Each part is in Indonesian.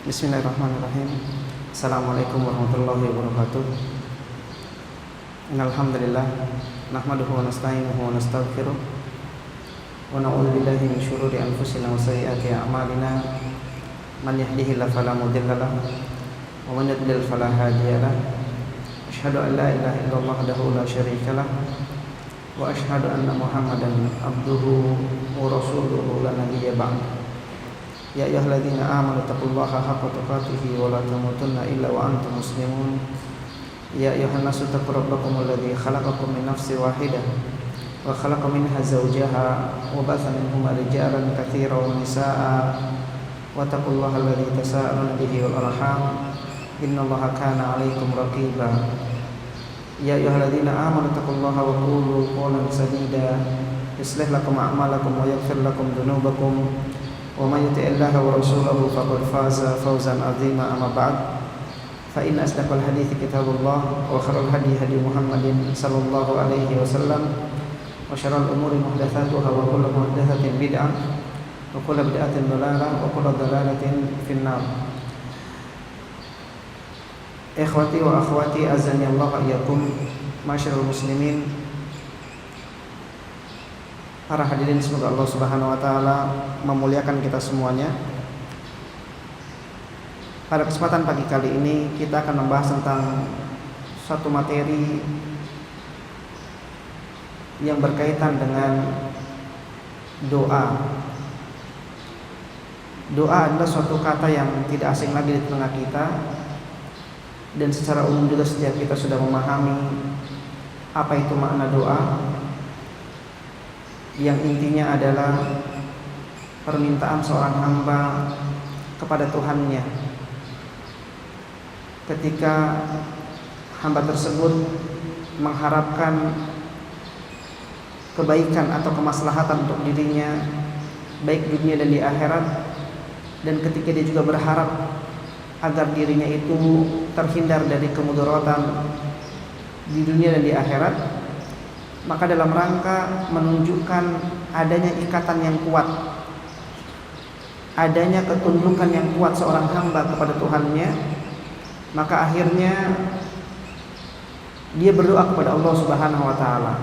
Bismillahirrahmanirrahim. Assalamualaikum warahmatullahi wabarakatuh. Innal hamdalillah nahmaduhu wa nasta'inuhu wa nastaghfiruh wa na'udzu billahi min shururi anfusina wa sayyiati a'malina. Man yahdihillahu fala mudilla lahu wa man yudlil fala hadiya lahu. Asyhadu an la ilaha illallah wahdahu la syarika lahu wa asyhadu anna Muhammadan abduhu wa rasuluhu la nabiyya ba'd. Ya ayyuhalladzina amanu taqullaha haqqa tuqatih wa la tamutunna illa wa antum muslimun. Ya ayyuhan nasu taqu rabbakum alladzi khalaqakum min nafsin wahidah wa khalaqa minha zawjaha wa batha minhuma rijalan katsiran wa nisaa'a wa taqullaha alladzi tasaaluna bihi wal arham innallaha kana 'alaikum raqiba. Ya ayyuhalladzina amanu taqullaha wa qulu qawlan sadida yuslih lakum a'malakum wa yaghfir lakum dhunubakum wa may yuti'illaha wa rasulahu faqad faza fawzan 'azima. Amma ba'd, fa inna asdaqal hadithi kitabullah wa khairal hadi hadi Muhammadin sallallahu alaihi wasallam wa syarrul umuri muhdatsatuha wa kullu muhdatsatin bid'ah wa kullu bid'atin dhalalah wa kullu dhalalatin finnar. Ikhwati wa akhwati azani Allah wa iyyakum, masyarul muslimin, para hadirin, semoga Allah Subhanahu wa taala memuliakan kita semuanya. Pada kesempatan pagi kali ini kita akan membahas tentang suatu materi yang berkaitan dengan doa. Doa adalah suatu kata yang tidak asing lagi di tengah kita, dan secara umum juga setiap kita sudah memahami apa itu makna doa, yang intinya adalah permintaan seorang hamba kepada Tuhannya ketika hamba tersebut mengharapkan kebaikan atau kemaslahatan untuk dirinya baik dunia dan di akhirat, dan ketika dia juga berharap agar dirinya itu terhindar dari kemudaratan di dunia dan di akhirat. Maka dalam rangka menunjukkan adanya ikatan yang kuat, adanya ketundukan yang kuat seorang hamba kepada Tuhannya, maka akhirnya dia berdoa kepada Allah Subhanahu wa taala.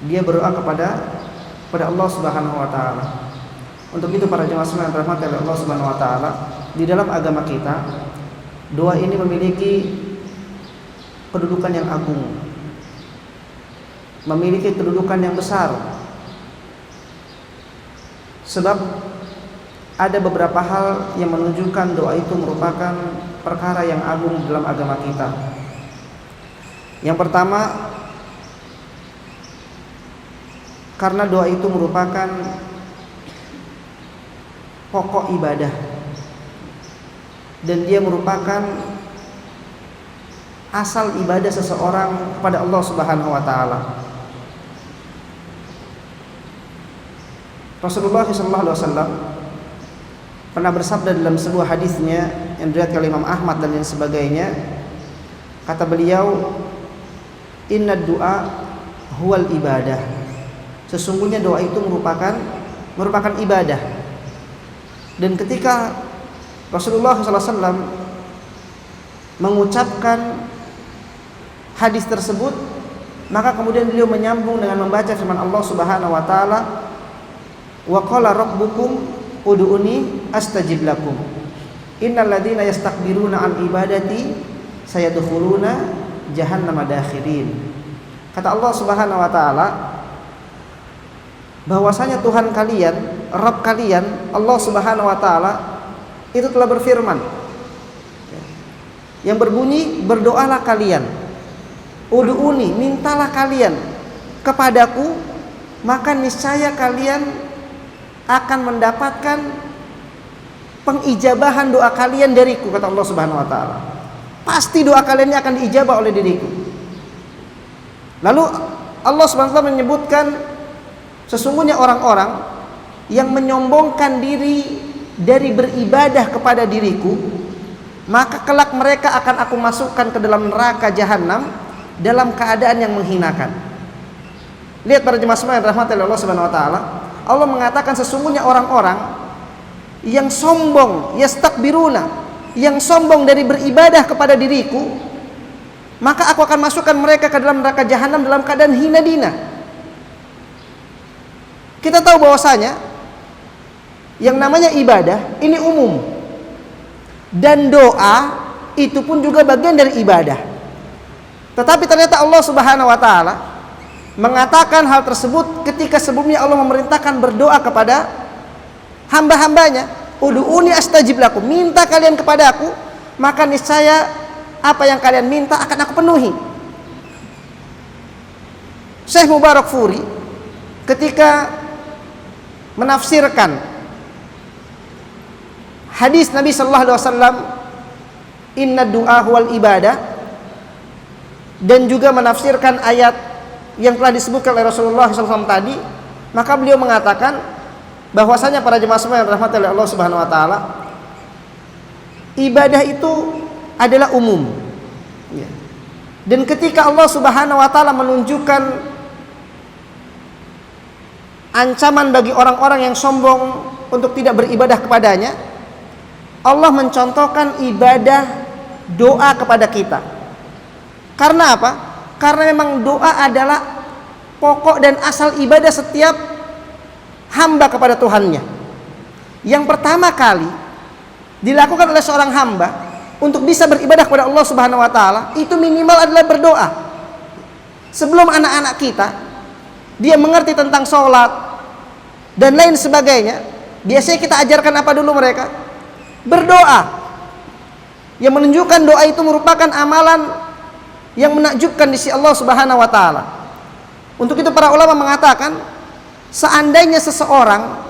Dia berdoa kepada Allah Subhanahu wa taala. Untuk itu para jemaah sekalian dirahmati oleh Allah Subhanahu wa taala, di dalam agama kita doa ini memiliki kedudukan yang agung, memiliki kedudukan yang besar. Sebab ada beberapa hal yang menunjukkan doa itu merupakan perkara yang agung dalam agama kita. Yang pertama, karena doa itu merupakan pokok ibadah, dan dia merupakan asal ibadah seseorang kepada Allah Subhanahu wa taala. Rasulullah SAW pernah bersabda dalam sebuah hadisnya yang diriwayatkan oleh Imam Ahmad dan lain sebagainya. Kata beliau, "Inna du'a huwal ibadah." Sesungguhnya doa itu merupakan ibadah. Dan ketika Rasulullah SAW mengucapkan hadis tersebut, maka kemudian beliau menyambung dengan membaca firman Allah Subhanahu wa taala, wa qala rabbukum ud'uni astajib lakum innal ladzina yastakbiruna an ibadati sayadkhuluna jahannama dakhirin. Kata Allah Subhanahu wa taala bahwasanya Tuhan kalian, Rabb kalian, Allah Subhanahu wa taala itu telah berfirman yang berbunyi, berdoalah kalian, ud'uni, mintalah kalian kepadaku, maka niscaya kalian akan mendapatkan pengijabahan doa kalian dariku, kata Allah Subhanahu wa taala. Pasti doa kalian ini akan diijabah oleh diriku. Lalu Allah Subhanahu wa taala menyebutkan sesungguhnya orang-orang yang menyombongkan diri dari beribadah kepada diriku, maka kelak mereka akan aku masukkan ke dalam neraka jahanam dalam keadaan yang menghinakan. Lihat para jemaah sekalian rahmati Allah Subhanahu wa taala, Allah mengatakan sesungguhnya orang-orang yang sombong, yastakbiruna, yang sombong dari beribadah kepada diriku, maka aku akan masukkan mereka ke dalam neraka jahanam dalam keadaan hina dina. Kita tahu bahwasanya yang namanya ibadah ini umum, dan doa itu pun juga bagian dari ibadah. Tetapi ternyata Allah Subhanahu wa taala mengatakan hal tersebut ketika sebelumnya Allah memerintahkan berdoa kepada hamba-hambanya, ud'uni astajib lakum, minta kalian kepada aku, maka niscaya apa yang kalian minta akan aku penuhi. Syekh Mubarakfuri ketika menafsirkan hadis Nabi sallallahu alaihi wasallam, inna du'a huwal ibadah, dan juga menafsirkan ayat yang telah disebutkan oleh Rasulullah SAW tadi, maka beliau mengatakan bahwasanya para jemaah semua yang dirahmati oleh Allah Subhanahu wa taala, ibadah itu adalah umum. Dan ketika Allah Subhanahu wa taala menunjukkan ancaman bagi orang-orang yang sombong untuk tidak beribadah kepadanya, Allah mencontohkan ibadah doa kepada kita. Karena apa? Karena memang doa adalah pokok dan asal ibadah setiap hamba kepada Tuhannya. Yang pertama kali dilakukan oleh seorang hamba untuk bisa beribadah kepada Allah Subhanahu wa taala, itu minimal adalah berdoa. Sebelum anak-anak kita dia mengerti tentang sholat dan lain sebagainya, biasanya kita ajarkan apa dulu mereka? Berdoa. Yang menunjukkan doa itu merupakan amalan yang menakjubkan di sisi Allah Subhanahu wa taala. Untuk itu para ulama mengatakan, seandainya seseorang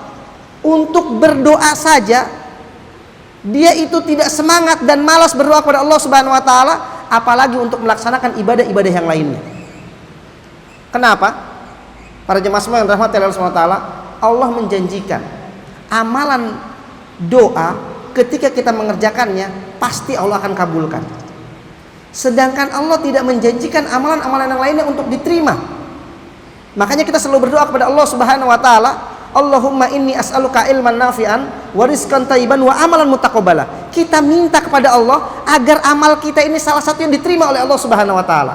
untuk berdoa saja dia itu tidak semangat dan malas berdoa kepada Allah Subhanahu wa taala, apalagi untuk melaksanakan ibadah-ibadah yang lainnya. Kenapa? Para jemaah semua yang dirahmati Allah Subhanahu wa taala, Allah menjanjikan amalan doa ketika kita mengerjakannya pasti Allah akan kabulkan. Sedangkan Allah tidak menjanjikan amalan-amalan yang lainnya untuk diterima. Makanya kita selalu berdoa kepada Allah Subhanahu wa taala, Allahumma inni as'aluka ilman nafi'an wa rizqan thayyiban wa amalan mutaqabbala. Kita minta kepada Allah agar amal kita ini salah satu yang diterima oleh Allah Subhanahu wa taala.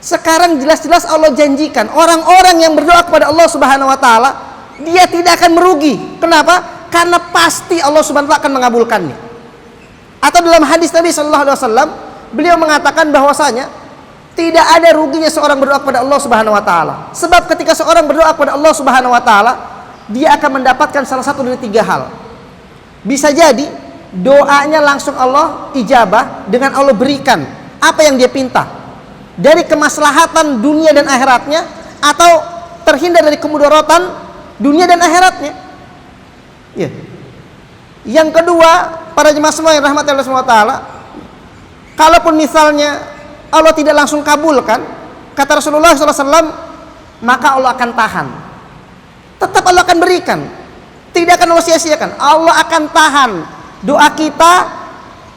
Sekarang jelas-jelas Allah janjikan orang-orang yang berdoa kepada Allah Subhanahu wa taala, dia tidak akan merugi. Kenapa? Karena pasti Allah Subhanahu wa taala akan mengabulkannya. Atau dalam hadis Nabi sallallahu alaihi wasallam, beliau mengatakan bahwasanya tidak ada ruginya seorang berdoa kepada Allah Subhanahu wa taala. Sebab ketika seorang berdoa kepada Allah Subhanahu wa taala, dia akan mendapatkan salah satu dari tiga hal. Bisa jadi doanya langsung Allah ijabah dengan Allah berikan apa yang dia pinta dari kemaslahatan dunia dan akhiratnya, atau terhindar dari kemudaratan dunia dan akhiratnya. Ya. Yang kedua, para jemaah semua yang rahmati Allah Subhanahu wa taala, kalaupun misalnya Allah tidak langsung kabulkan, kata Rasulullah SAW, maka Allah akan tahan. Tetap Allah akan berikan, tidak akan Allah sia-siakan. Allah akan tahan doa kita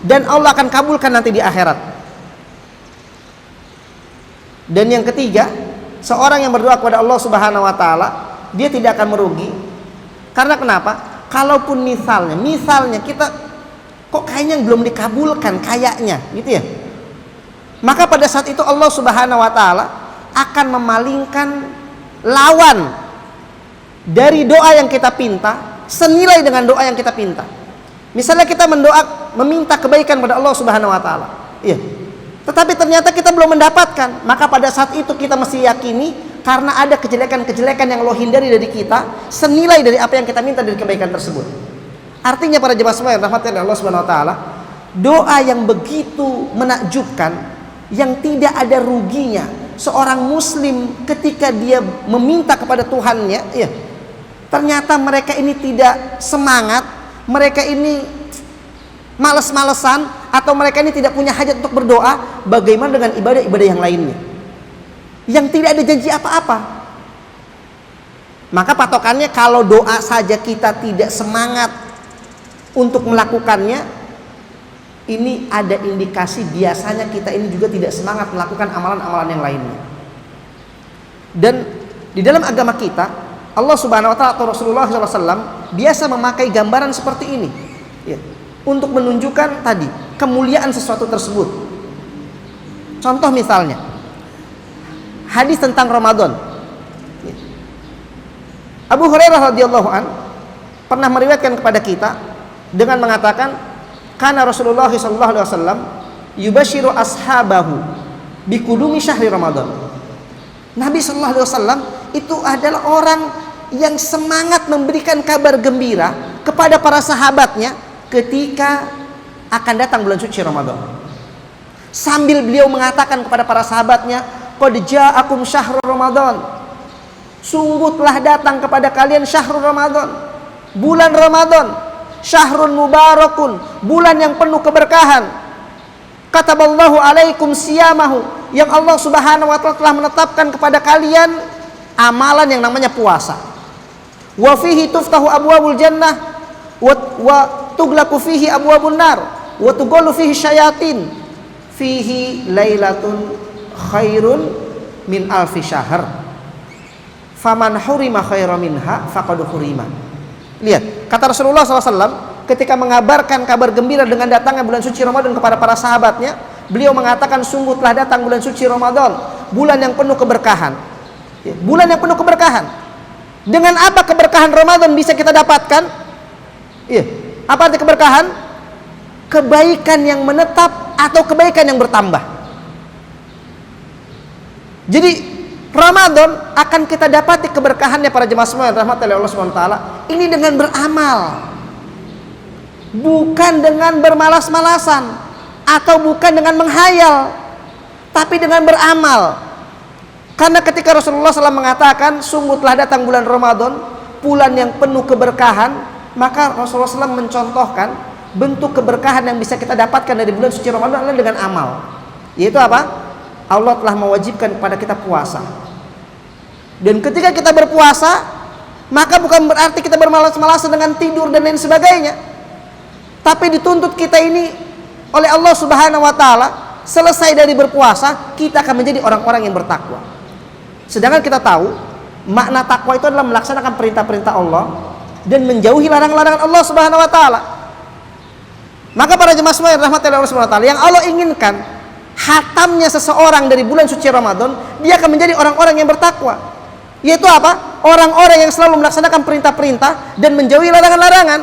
dan Allah akan kabulkan nanti di akhirat. Dan yang ketiga, seorang yang berdoa kepada Allah Subhanahu wa taala, dia tidak akan merugi. Karena kenapa? Kalaupun misalnya kita kok kayaknya belum dikabulkan kayaknya, gitu ya. Maka pada saat itu Allah Subhanahu wa taala akan memalingkan lawan dari doa yang kita pinta senilai dengan doa yang kita pinta. Misalnya kita meminta kebaikan pada Allah Subhanahu wa taala. Iya. Tetapi ternyata kita belum mendapatkan, maka pada saat itu kita mesti yakini karena ada kejelekan-kejelekan yang Allah hindari dari kita senilai dari apa yang kita minta dari kebaikan tersebut. Artinya para jemaah semua yang dirahmati oleh Allah Subhanahu wa taala, doa yang begitu menakjubkan, yang tidak ada ruginya seorang muslim ketika dia meminta kepada Tuhannya, ya, ternyata mereka ini tidak semangat, mereka ini males-malesan, atau mereka ini tidak punya hajat untuk berdoa. Bagaimana dengan ibadah-ibadah yang lainnya yang tidak ada janji apa-apa? Maka patokannya kalau doa saja kita tidak semangat untuk melakukannya, ini ada indikasi biasanya kita ini juga tidak semangat melakukan amalan-amalan yang lainnya. Dan di dalam agama kita, Allah Subhanahu wa taala atau Rasulullah SAW biasa memakai gambaran seperti ini, ya. untuk menunjukkan tadi kemuliaan sesuatu tersebut. Contoh misalnya hadis tentang Ramadan. Abu Hurairah radhiyallahu an pernah meriwayatkan kepada kita dengan mengatakan, kana Rasulullah sallallahu alaihi wasallam yubashiru ashabahu biqudumi syahri Ramadan. Nabi sallallahu alaihi wasallam itu adalah orang yang semangat memberikan kabar gembira kepada para sahabatnya ketika akan datang bulan suci Ramadan. Sambil beliau mengatakan kepada para sahabatnya, qad ja'akum syahrul Ramadan. Sungguh telah datang kepada kalian syahrul Ramadan, bulan Ramadan, syahrun mubarakun, bulan yang penuh keberkahan. Kataballahu alaikum siyamahu, yang Allah Subhanahu wa taala telah menetapkan kepada kalian amalan yang namanya puasa. Wa fihi tuftahu abwabul jannah wa tughlaqu fihi abwabun nar wa tughallu fihi syayatin. Fihi lailatun khairun min alfi syahr. Faman hurima khairan minha faqad hurima. Lihat, kata Rasulullah SAW ketika mengabarkan kabar gembira dengan datangnya bulan suci Ramadan kepada para sahabatnya, beliau mengatakan, sungguh telah datang bulan suci Ramadan, bulan yang penuh keberkahan. Bulan yang penuh keberkahan. Dengan apa keberkahan Ramadan bisa kita dapatkan? Apa arti keberkahan? Kebaikan yang menetap atau kebaikan yang bertambah. Jadi Ramadan akan kita dapati keberkahannya para jemaah semua yang dirahmati oleh Allah Subhanahu wa taala. Ini dengan beramal. Bukan dengan bermalas-malasan atau bukan dengan menghayal, tapi dengan beramal. Karena ketika Rasulullah SAW mengatakan sungguh telah datang bulan Ramadan, bulan yang penuh keberkahan, maka Rasulullah SAW mencontohkan bentuk keberkahan yang bisa kita dapatkan dari bulan suci Ramadan adalah dengan amal. Yaitu apa? Allah telah mewajibkan kepada kita puasa. Dan ketika kita berpuasa, maka bukan berarti kita bermalas-malasan dengan tidur dan lain sebagainya, tapi dituntut kita ini oleh Allah Subhanahu wa taala, selesai dari berpuasa kita akan menjadi orang-orang yang bertakwa. Sedangkan kita tahu makna takwa itu adalah melaksanakan perintah-perintah Allah dan menjauhi larangan-larangan Allah Subhanahu wa taala. Maka para jemaah semua yang dirahmati oleh Allah Subhanahu wa taala, yang Allah inginkan hatamnya seseorang dari bulan suci Ramadan, dia akan menjadi orang-orang yang bertakwa. Yaitu apa? Orang-orang yang selalu melaksanakan perintah-perintah dan menjauhi larangan-larangan.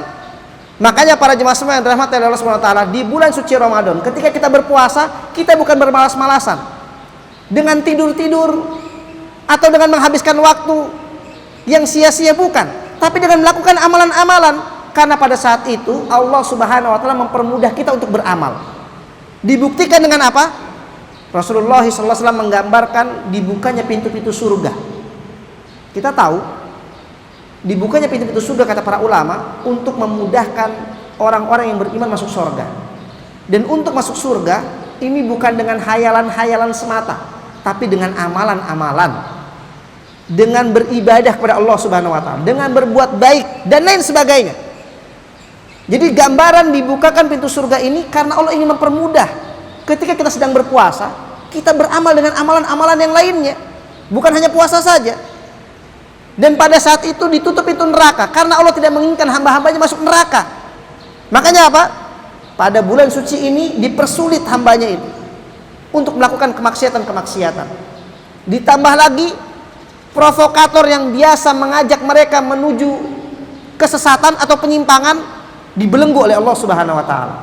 Makanya para jemaah semua yang dirahmati oleh Allah Subhanahu wa taala, di bulan suci Ramadan ketika kita berpuasa, kita bukan bermalas-malasan dengan tidur-tidur atau dengan menghabiskan waktu yang sia-sia, bukan, tapi dengan melakukan amalan-amalan. Karena pada saat itu Allah Subhanahu wa taala mempermudah kita untuk beramal. Dibuktikan dengan apa? Rasulullah SAW menggambarkan dibukanya pintu-pintu surga. Kita tahu dibukanya pintu-pintu surga, kata para ulama, untuk memudahkan orang-orang yang beriman masuk surga. Dan untuk masuk surga ini bukan dengan hayalan-hayalan semata, tapi dengan amalan-amalan, dengan beribadah kepada Allah Subhanahu wa taala, dengan berbuat baik dan lain sebagainya. Jadi gambaran dibukakan pintu surga ini karena Allah ingin mempermudah ketika kita sedang berpuasa, kita beramal dengan amalan-amalan yang lainnya, bukan hanya puasa saja. Dan pada saat itu ditutup pintu neraka karena Allah tidak menginginkan hamba-hambanya masuk neraka. Makanya apa? Pada bulan suci ini dipersulit hambanya itu untuk melakukan kemaksiatan-kemaksiatan. Ditambah lagi provokator yang biasa mengajak mereka menuju kesesatan atau penyimpangan dibelenggu oleh Allah Subhanahu wa taala.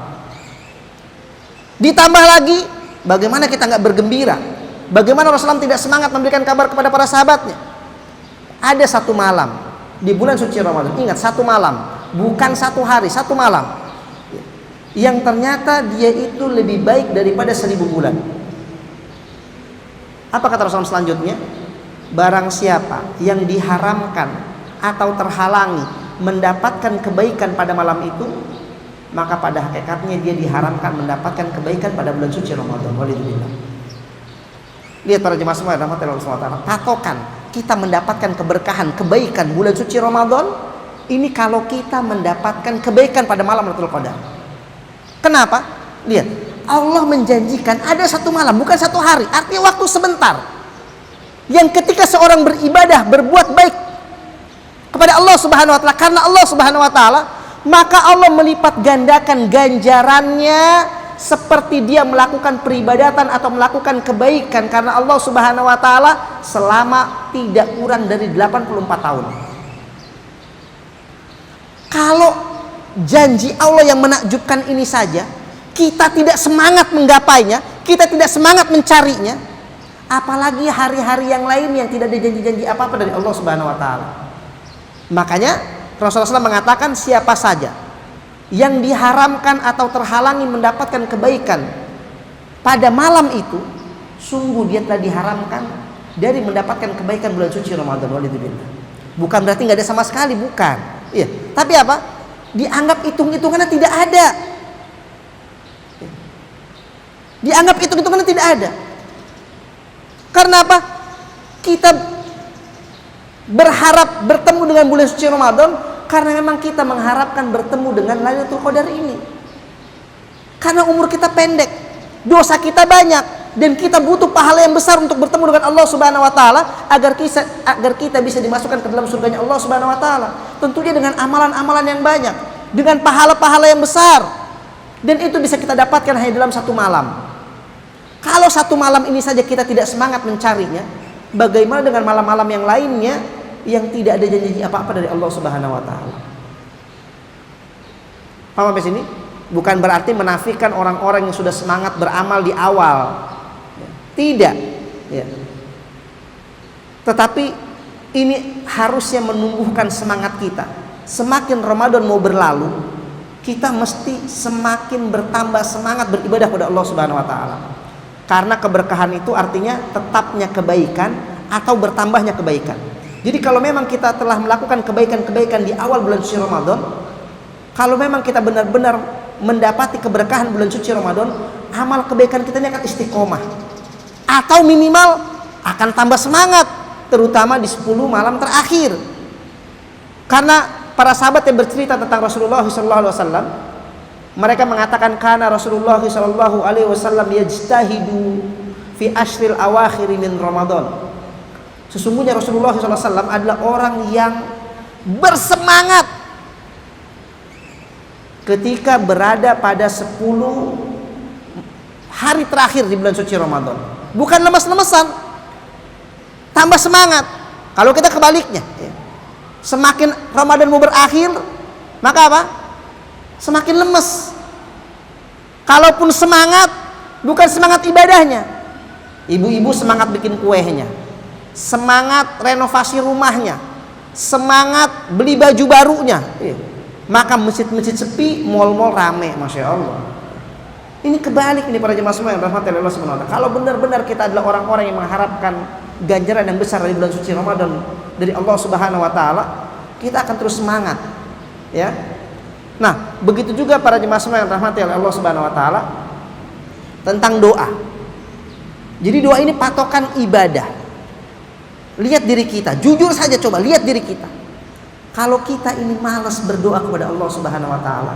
Ditambah lagi bagaimana kita nggak bergembira, bagaimana Rasulullah tidak semangat memberikan kabar kepada para sahabatnya. Ada satu malam di bulan suci Ramadan, ingat, satu malam, bukan satu hari, satu malam, yang ternyata dia itu lebih baik daripada 1000 bulan. Apa kata Rasulullah selanjutnya? Barang siapa yang diharamkan atau terhalangi mendapatkan kebaikan pada malam itu, maka pada hakikatnya dia diharamkan mendapatkan kebaikan pada bulan suci Ramadan. Walhamdulillah. Lihat para jemaah semua yang dirahmati Allah Subhanahu wa taala, patokan kita mendapatkan keberkahan, kebaikan bulan suci Ramadan ini kalau kita mendapatkan kebaikan pada malam Lailatul Qadar. Kenapa? Lihat, Allah menjanjikan ada satu malam, bukan satu hari, artinya waktu sebentar, yang ketika seorang beribadah, berbuat baik kepada Allah Subhanahu wa taala, karena Allah Subhanahu wa taala, maka Allah melipat gandakan ganjarannya seperti dia melakukan peribadatan atau melakukan kebaikan karena Allah Subhanahu wa taala selama tidak kurang dari 84 tahun. Kalau janji Allah yang menakjubkan ini saja kita tidak semangat menggapainya, kita tidak semangat mencarinya, apalagi hari-hari yang lain yang tidak ada janji-janji apa-apa dari Allah Subhanahu wa taala. Makanya Rasulullah SAW mengatakan siapa saja yang diharamkan atau terhalangi mendapatkan kebaikan pada malam itu, sungguh dia telah diharamkan dari mendapatkan kebaikan bulan suci Ramadan. Bukan berarti nggak ada sama sekali, bukan. Iya, tapi apa? Dianggap hitung-hitungannya tidak ada. Dianggap hitung-hitungannya tidak ada. Karena apa? Kita berharap bertemu dengan bulan suci Ramadan karena memang kita mengharapkan bertemu dengan Lailatul Qadar ini. Karena umur kita pendek, dosa kita banyak, dan kita butuh pahala yang besar untuk bertemu dengan Allah Subhanahu wa taala agar kita bisa dimasukkan ke dalam surganya Allah Subhanahu wa taala. Tentunya dengan amalan-amalan yang banyak, dengan pahala-pahala yang besar. Dan itu bisa kita dapatkan hanya dalam satu malam. Kalau satu malam ini saja kita tidak semangat mencarinya, bagaimana dengan malam-malam yang lainnya yang tidak ada janji apa-apa dari Allah Subhanahu wa taala? Paham sampai sini? Bukan berarti menafikan orang-orang yang sudah semangat beramal di awal. Tidak. Ya. Tetapi ini harusnya menumbuhkan semangat kita. Semakin Ramadan mau berlalu, kita mesti semakin bertambah semangat beribadah kepada Allah Subhanahu wa taala. Karena keberkahan itu artinya tetapnya kebaikan atau bertambahnya kebaikan. Jadi kalau memang kita telah melakukan kebaikan-kebaikan di awal bulan suci Ramadan, kalau memang kita benar-benar mendapati keberkahan bulan suci Ramadan, amal kebaikan kita ini akan istiqomah. Atau minimal akan tambah semangat, terutama di 10 malam terakhir. Karena para sahabat yang bercerita tentang Rasulullah SAW, mereka mengatakan karena Rasulullah SAW yajtahidu fi ashril awakhir min Ramadan. Sesungguhnya Rasulullah SAW adalah orang yang bersemangat ketika berada pada 10 hari terakhir di bulan suci Ramadan. Bukan lemas-lemesan, tambah semangat. Kalau kita kebaliknya, semakin Ramadan mau berakhir, maka apa? Semakin lemes. Kalaupun semangat, bukan semangat ibadahnya. Ibu-ibu semangat bikin kuehnya, semangat renovasi rumahnya, semangat beli baju barunya. Maka masjid-masjid sepi, mal-mal rame, masya Allah. Ini kebalik ini para jemaah semua yang rahmati Allah Subhanahu wa taala. Kalau benar-benar kita adalah orang-orang yang mengharapkan ganjaran yang besar dari bulan suci Ramadan dari Allah Subhanahu wa taala, kita akan terus semangat. Ya. Nah, begitu juga para jemaah semua yang rahmati Allah Subhanahu wa taala tentang doa. Jadi doa ini patokan ibadah. Lihat diri kita, jujur saja coba lihat diri kita. Kalau kita ini malas berdoa kepada Allah Subhanahu wa taala,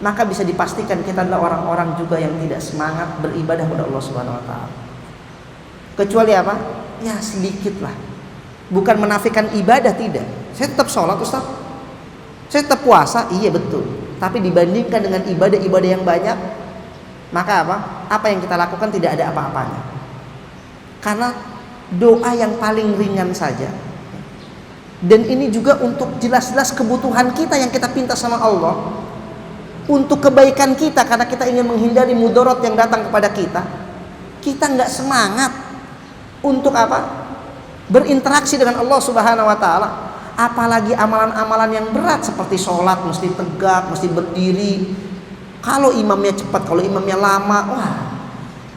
maka bisa dipastikan kita adalah orang-orang juga yang tidak semangat beribadah kepada Allah Subhanahu wa taala. Kecuali apa? Ya sedikit lah. Bukan menafikan ibadah, tidak. Saya tetap sholat Ustaz, saya tetap puasa, iya betul. Tapi dibandingkan dengan ibadah-ibadah yang banyak, maka apa? Apa yang kita lakukan tidak ada apa-apanya. Karena doa yang paling ringan saja. Dan ini juga untuk jelas-jelas kebutuhan kita yang kita pinta sama Allah, untuk kebaikan kita, karena kita ingin menghindari mudarat yang datang kepada kita. Kita nggak semangat untuk apa? Berinteraksi dengan Allah Subhanahu wa taala. Apalagi amalan-amalan yang berat seperti sholat mesti tegak, mesti berdiri. Kalau imamnya cepat, kalau imamnya lama, wah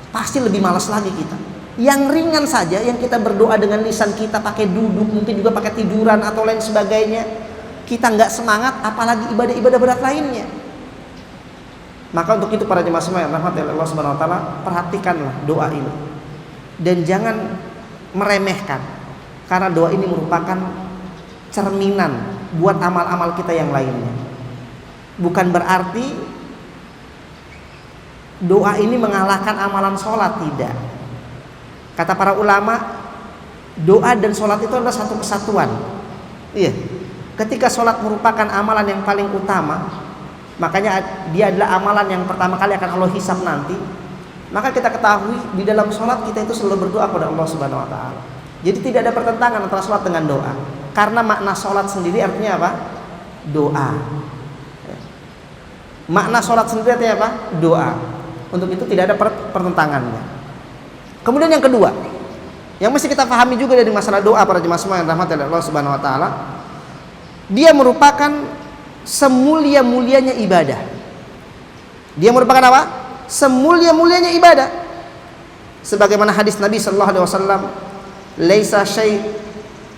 pasti lebih malas lagi kita. Yang ringan saja, yang kita berdoa dengan lisan kita pakai duduk, mungkin juga pakai tiduran atau lain sebagainya, kita nggak semangat, apalagi ibadah-ibadah berat lainnya. Maka untuk itu para jemaah semua yang rahmati Allah Subhanahu wa taala, perhatikanlah doa ini. Dan jangan meremehkan, karena doa ini merupakan cerminan buat amal-amal kita yang lainnya. Bukan berarti doa ini mengalahkan amalan sholat, tidak. Kata para ulama, doa dan sholat itu adalah satu kesatuan. Iya. ketika sholat merupakan amalan yang paling utama, makanya dia adalah amalan yang pertama kali akan Allah hisab nanti, maka kita ketahui di dalam sholat kita itu selalu berdoa kepada Allah Subhanahu Wa Taala. Jadi tidak ada pertentangan antara sholat dengan doa, karena makna sholat sendiri artinya apa? Doa. Makna sholat sendiri artinya apa? Doa. Untuk itu tidak ada pertentangannya. Kemudian yang kedua, yang mesti kita pahami juga dari masalah doa para jemaah semua yang rahmati Allah Subhanahu Wa Taala, dia merupakan semulia-mulianya ibadah. Dia merupakan apa? Semulia-mulianya ibadah. Sebagaimana hadis Nabi sallallahu alaihi wasallam, "Laisa syai'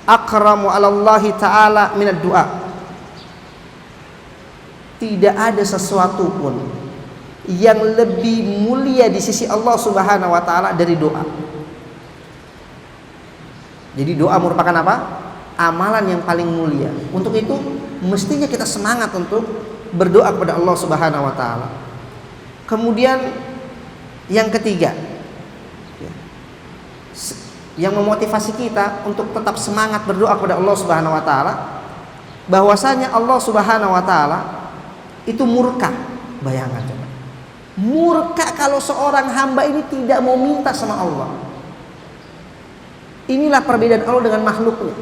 akramu 'ala Allah taala min ad-du'a." Tidak ada sesuatu pun yang lebih mulia di sisi Allah Subhanahu wa taala dari doa. Jadi doa merupakan apa? Amalan yang paling mulia. Untuk itu mestinya kita semangat untuk berdoa kepada Allah Subhanahu wa taala. Kemudian yang ketiga, yang memotivasi kita untuk tetap semangat berdoa kepada Allah Subhanahu wa taala, bahwasanya Allah Subhanahu wa taala itu murka. Bayangkan coba. Murka kalau seorang hamba ini tidak mau minta sama Allah. Inilah perbedaan Allah dengan makhluknya.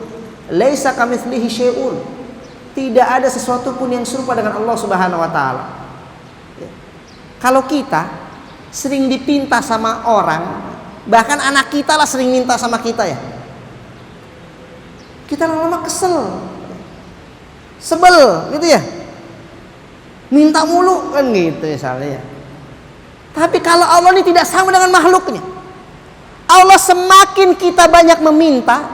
Laisa kamitslihi syai'un. Tidak ada sesuatu pun yang serupa dengan Allah Subhanahu wa taala. Kalau kita sering dipinta sama orang, bahkan anak kita lah sering minta sama kita ya, kita lama-lama kesel, sebel gitu ya, minta mulu kan gitu misalnya ya. Tapi kalau Allah ini tidak sama dengan makhluknya. Allah semakin kita banyak meminta,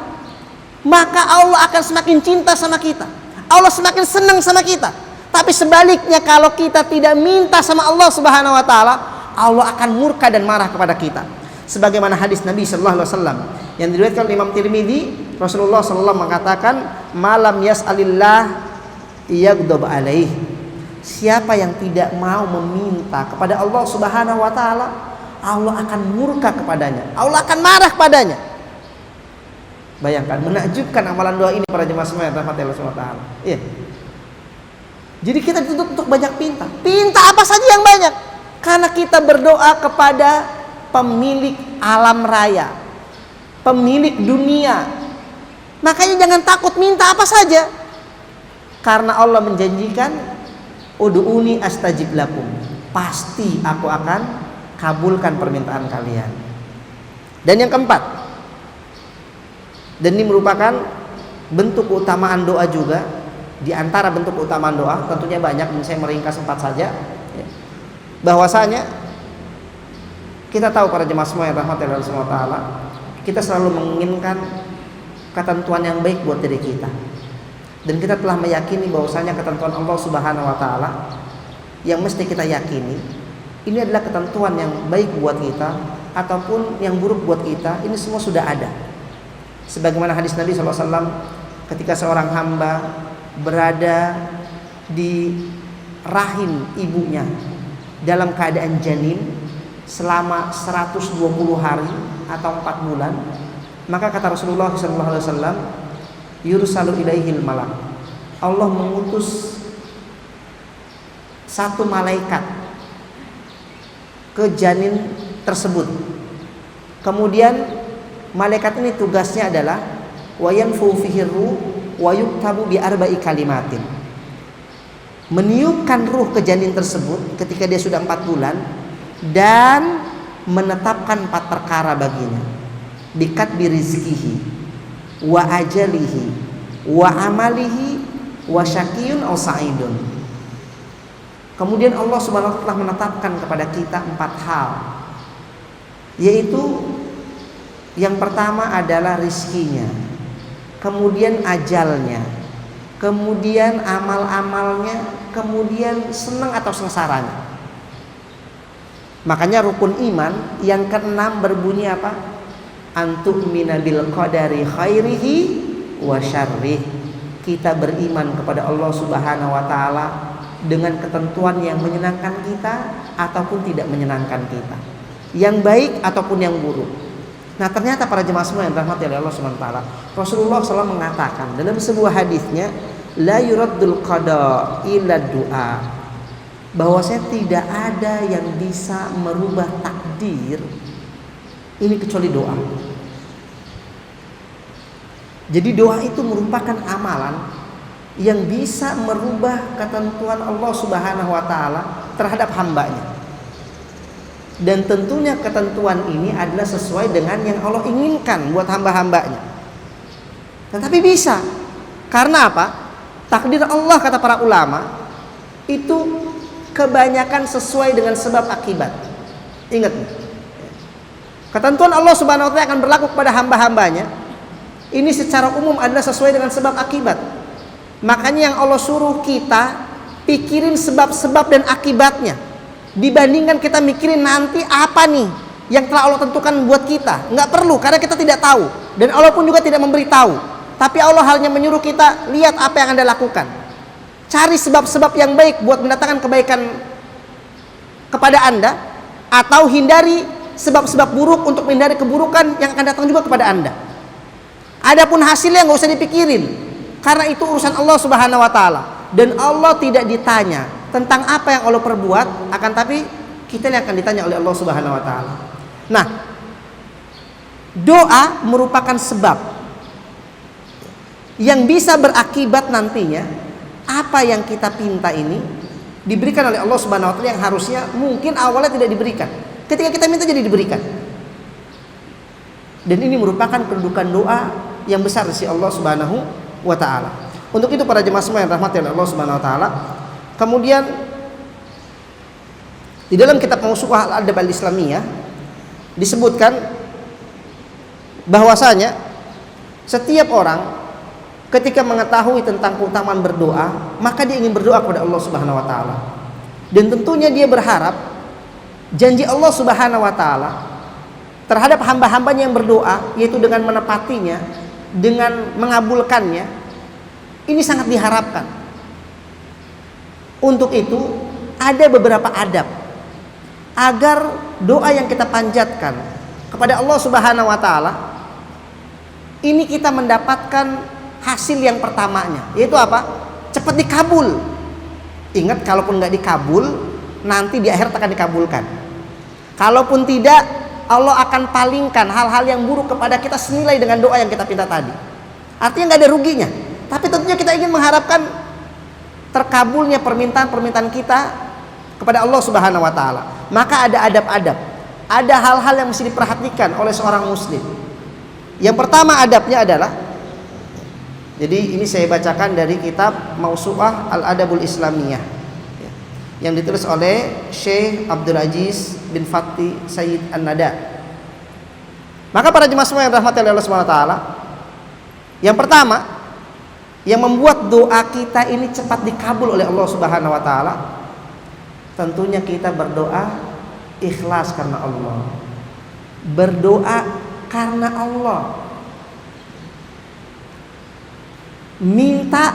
maka Allah akan semakin cinta sama kita. Allah semakin senang sama kita. Tapi sebaliknya kalau kita tidak minta sama Allah Subhanahu wa taala, Allah akan murka dan marah kepada kita. Sebagaimana hadis Nabi sallallahu alaihi wasallam yang diriwayatkan oleh Imam Tirmidzi, Rasulullah sallallahu mengatakan, "Malam yas'alillah yaghdab alaih." Siapa yang tidak mau meminta kepada Allah Subhanahu wa taala, Allah akan murka kepadanya. Allah akan marah kepadanya. Bayangkan, menakjubkan amalan doa ini para jemaah semua yang rahmati Allah Subhanahu wa taala. Iya. Jadi kita dituntut untuk banyak pinta. Pinta apa saja yang banyak. Karena kita berdoa kepada pemilik alam raya, pemilik dunia. Makanya jangan takut minta apa saja. Karena Allah menjanjikan, "Ud'uni astajib lakum." Pasti aku akan kabulkan permintaan kalian. Dan yang keempat, dan ini merupakan bentuk keutamaan doa juga. Di antara bentuk keutamaan doa tentunya banyak, dan saya meringkas 4 saja. Bahwasanya kita tahu para jemaah semua yang rahmati Allah Subhanahu wa taala, kita selalu menginginkan ketentuan yang baik buat diri kita. Dan kita telah meyakini bahwasanya ketentuan Allah Subhanahu wa taala yang mesti kita yakini, ini adalah ketentuan yang baik buat kita ataupun yang buruk buat kita, ini semua sudah ada. Sebagaimana hadis Nabi sallallahu alaihi wasallam, ketika seorang hamba berada di rahim ibunya dalam keadaan janin selama 120 hari atau 4 bulan, maka kata Rasulullah SAW, yursalu ilaihil malak, Allah mengutus satu malaikat ke janin tersebut. Kemudian malaikat ini tugasnya adalah wayanfu fihi ruh wa yuktabu bi arba'i kalimatin, meniupkan ruh ke janin tersebut ketika dia sudah 4 bulan dan menetapkan 4 perkara baginya, bikatbi rizkihi wa ajalihi wa amalihi wa syaqiyun aw sa'idun. Kemudian Allah Subhanahu wa taala telah menetapkan kepada kita 4 hal, yaitu yang pertama adalah rizkinya, kemudian ajalnya, kemudian amal-amalnya, kemudian senang atau sengsaranya. Makanya rukun iman yang ke-6 berbunyi apa? Antu'mina bil qadari khairihi wa syarrih. Kita beriman kepada Allah Subhanahu wa taala dengan ketentuan yang menyenangkan kita ataupun tidak menyenangkan kita, yang baik ataupun yang buruk. Nah, ternyata para jemaah semua yang dirahmati oleh Allah Subhanahu wa taala, Rasulullah SAW mengatakan dalam sebuah hadisnya, la yuraddul qada illa du'a, bahwasanya tidak ada yang bisa merubah takdir ini kecuali doa. Jadi doa itu merupakan amalan yang bisa merubah ketentuan Allah Subhanahu wa taala terhadap hambanya. Dan tentunya ketentuan ini adalah sesuai dengan yang Allah inginkan buat hamba-hambanya. Tetapi bisa. Karena apa? Takdir Allah, kata para ulama, itu kebanyakan sesuai dengan sebab akibat. Ingat, ketentuan Allah Subhanahu wa taala akan berlaku kepada hamba-hambanya. Ini secara umum adalah sesuai dengan sebab akibat. Makanya yang Allah suruh kita pikirin sebab-sebab dan akibatnya, dibandingkan kita mikirin nanti apa nih yang telah Allah tentukan buat kita. Nggak perlu, karena kita tidak tahu, dan Allah pun juga tidak memberitahu. Tapi Allah hanya menyuruh kita lihat apa yang Anda lakukan, cari sebab-sebab yang baik buat mendatangkan kebaikan kepada Anda, atau hindari sebab-sebab buruk untuk menghindari keburukan yang akan datang juga kepada Anda. Adapun hasilnya nggak usah dipikirin, karena itu urusan Allah Subhanahu wa taala, dan Allah tidak ditanya tentang apa yang Allah perbuat, akan tapi kita yang akan ditanya oleh Allah Subhanahu wa taala. Nah, doa merupakan sebab yang bisa berakibat nantinya apa yang kita pinta ini diberikan oleh Allah Subhanahu wa taala, yang harusnya mungkin awalnya tidak diberikan. Ketika kita minta jadi diberikan. Dan ini merupakan kedudukan doa yang besar di sisi Allah Subhanahu wa taala. Untuk itu para jemaah semua yang rahmati oleh Allah Subhanahu wa taala, kemudian di dalam kitab Mausu'ah Al-Adab Al-Islamiyah disebutkan bahwasanya setiap orang ketika mengetahui tentang keutamaan berdoa, maka dia ingin berdoa kepada Allah Subhanahu wa taala. Dan tentunya dia berharap janji Allah Subhanahu wa taala terhadap hamba-hambanya yang berdoa, yaitu dengan menepatinya, dengan mengabulkannya, ini sangat diharapkan. Untuk itu ada beberapa adab agar doa yang kita panjatkan kepada Allah Subhanahu wa taala ini kita mendapatkan hasil yang pertamanya, yaitu apa? Cepat dikabul. Ingat, kalaupun nggak dikabul, nanti di akhir akan dikabulkan. Kalaupun tidak, Allah akan palingkan hal-hal yang buruk kepada kita senilai dengan doa yang kita pinta tadi. Artinya nggak ada ruginya. Tapi tentunya kita ingin mengharapkan terkabulnya permintaan-permintaan kita kepada Allah Subhanahu wa taala. Maka ada adab-adab, ada hal-hal yang mesti diperhatikan oleh seorang muslim. Yang pertama adabnya adalah, jadi ini saya bacakan dari kitab Mausu'ah Al-Adabul Islamiyah yang ditulis oleh Syekh Abdul Aziz bin Fathi Sayyid An-Nada. Maka para jemaah semua yang dirahmati oleh Allah Subhanahu wa taala, yang pertama yang membuat doa kita ini cepat dikabul oleh Allah Subhanahu wa taala, tentunya kita berdoa ikhlas karena Allah. Berdoa karena Allah. Minta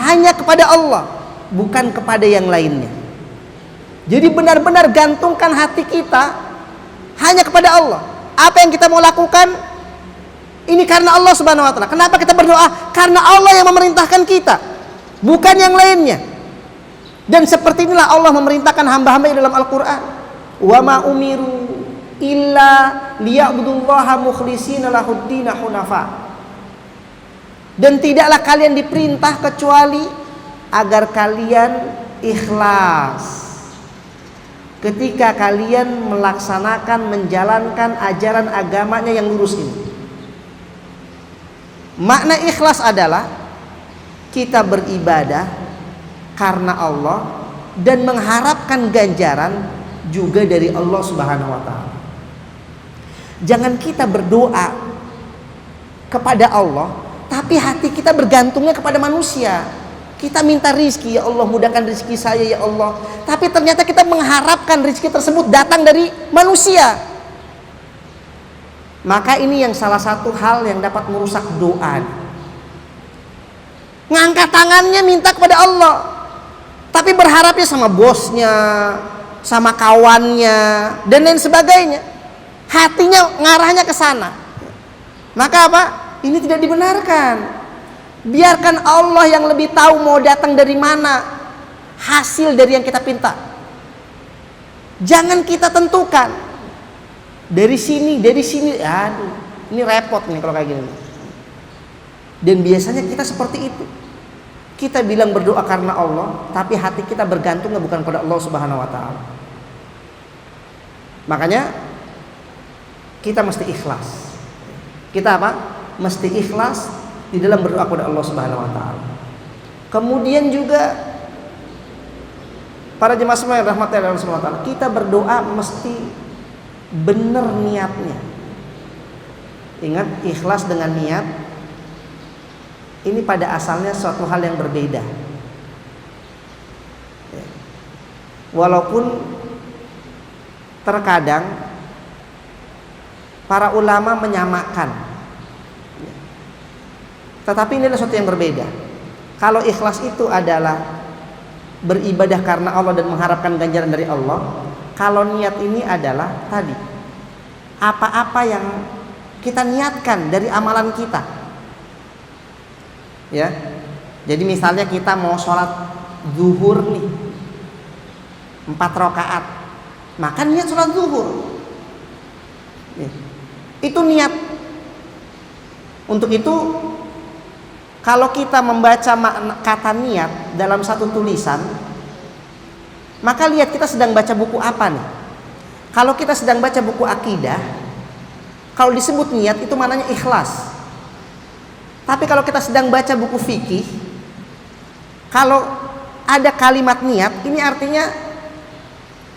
hanya kepada Allah, bukan kepada yang lainnya. Jadi benar-benar gantungkan hati kita hanya kepada Allah. Apa yang kita mau lakukan ini karena Allah Subhanahu wa taala. Kenapa kita berdoa? Karena Allah yang memerintahkan kita, bukan yang lainnya. Dan seperti inilah Allah memerintahkan hamba-hamba dalam Al-Qur'an. Wa ma umiru illa liya'budullaha mukhlishina lahuddin hunafa. Dan tidaklah kalian diperintah kecuali agar kalian ikhlas ketika kalian melaksanakan, menjalankan ajaran agamanya yang lurus ini. Makna ikhlas adalah kita beribadah karena Allah dan mengharapkan ganjaran juga dari Allah Subhanahu wa taala. Jangan kita berdoa kepada Allah tapi hati kita bergantungnya kepada manusia. Kita minta rizki, ya Allah mudahkan rizki saya ya Allah, tapi ternyata kita mengharapkan rizki tersebut datang dari manusia. Maka ini yang salah satu hal yang dapat merusak doa. Ngangkat tangannya minta kepada Allah, tapi berharapnya sama bosnya, sama kawannya, dan lain sebagainya. Hatinya ngarahnya ke sana. Maka apa? Ini tidak dibenarkan. Biarkan Allah yang lebih tahu mau datang dari mana hasil dari yang kita pinta. Jangan kita tentukan dari sini. Aduh, ini repot nih kalau kayak gini. Dan biasanya kita seperti itu. Kita bilang berdoa karena Allah, tapi hati kita bergantungnya bukan pada Allah Subhanahu wa taala. Makanya kita mesti ikhlas. Kita apa? Mesti ikhlas di dalam berdoa kepada Allah Subhanahu wa taala. Kemudian juga para jemaah semua yang rahmati Allah Subhanahu wa taala, kita berdoa mesti benar niatnya. Ingat, ikhlas dengan niat ini pada asalnya suatu hal yang berbeda. Walaupun terkadang para ulama menyamakan, tetapi ini adalah sesuatu yang berbeda. Kalau ikhlas itu adalah beribadah karena Allah dan mengharapkan ganjaran dari Allah. Kalau niat ini adalah tadi, apa-apa yang kita niatkan dari amalan kita. Ya, jadi misalnya kita mau sholat zuhur nih 4 rakaat, maka niat sholat zuhur. Itu niat. Untuk itu, kalau kita membaca kata niat dalam satu tulisan, maka lihat kita sedang baca buku apa nih. Kalau kita sedang baca buku akidah, kalau disebut niat itu maknanya ikhlas. Tapi kalau kita sedang baca buku fikih, kalau ada kalimat niat, ini artinya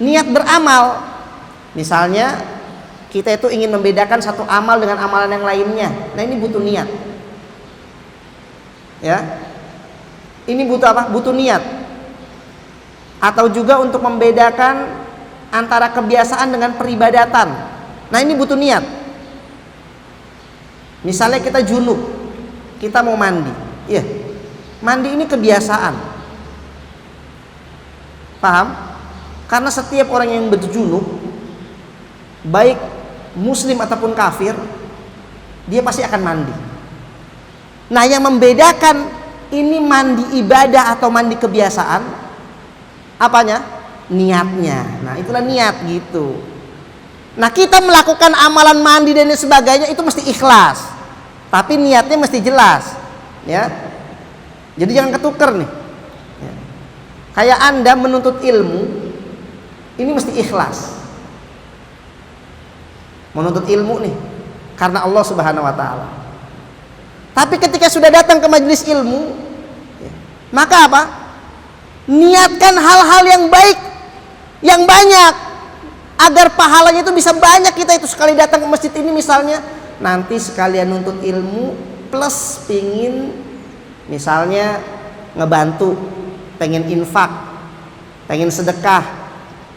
niat beramal. Misalnya kita itu ingin membedakan satu amal dengan amalan yang lainnya. Nah, ini butuh niat. Ya. Ini butuh apa? Butuh niat. Atau juga untuk membedakan antara kebiasaan dengan peribadatan. Nah, ini butuh niat. Misalnya kita junub, kita mau mandi. Ya. Mandi ini kebiasaan. Paham? Karena setiap orang yang berjunub, baik muslim ataupun kafir, dia pasti akan mandi. Nah, yang membedakan ini mandi ibadah atau mandi kebiasaan, apanya? Niatnya. Nah, itulah niat gitu. Nah, kita melakukan amalan mandi dan sebagainya itu mesti ikhlas, tapi niatnya mesti jelas, ya. Jadi jangan ketuker nih. Ya. Kayak Anda menuntut ilmu, ini mesti ikhlas. Menuntut ilmu nih karena Allah Subhanahu wa taala. Tapi ketika sudah datang ke majelis ilmu, maka apa? Niatkan hal-hal yang baik, yang banyak, agar pahalanya itu bisa banyak. Kita itu sekali datang ke masjid ini misalnya, nanti sekalian nuntut ilmu plus pingin misalnya ngebantu, pengen infak, pengen sedekah,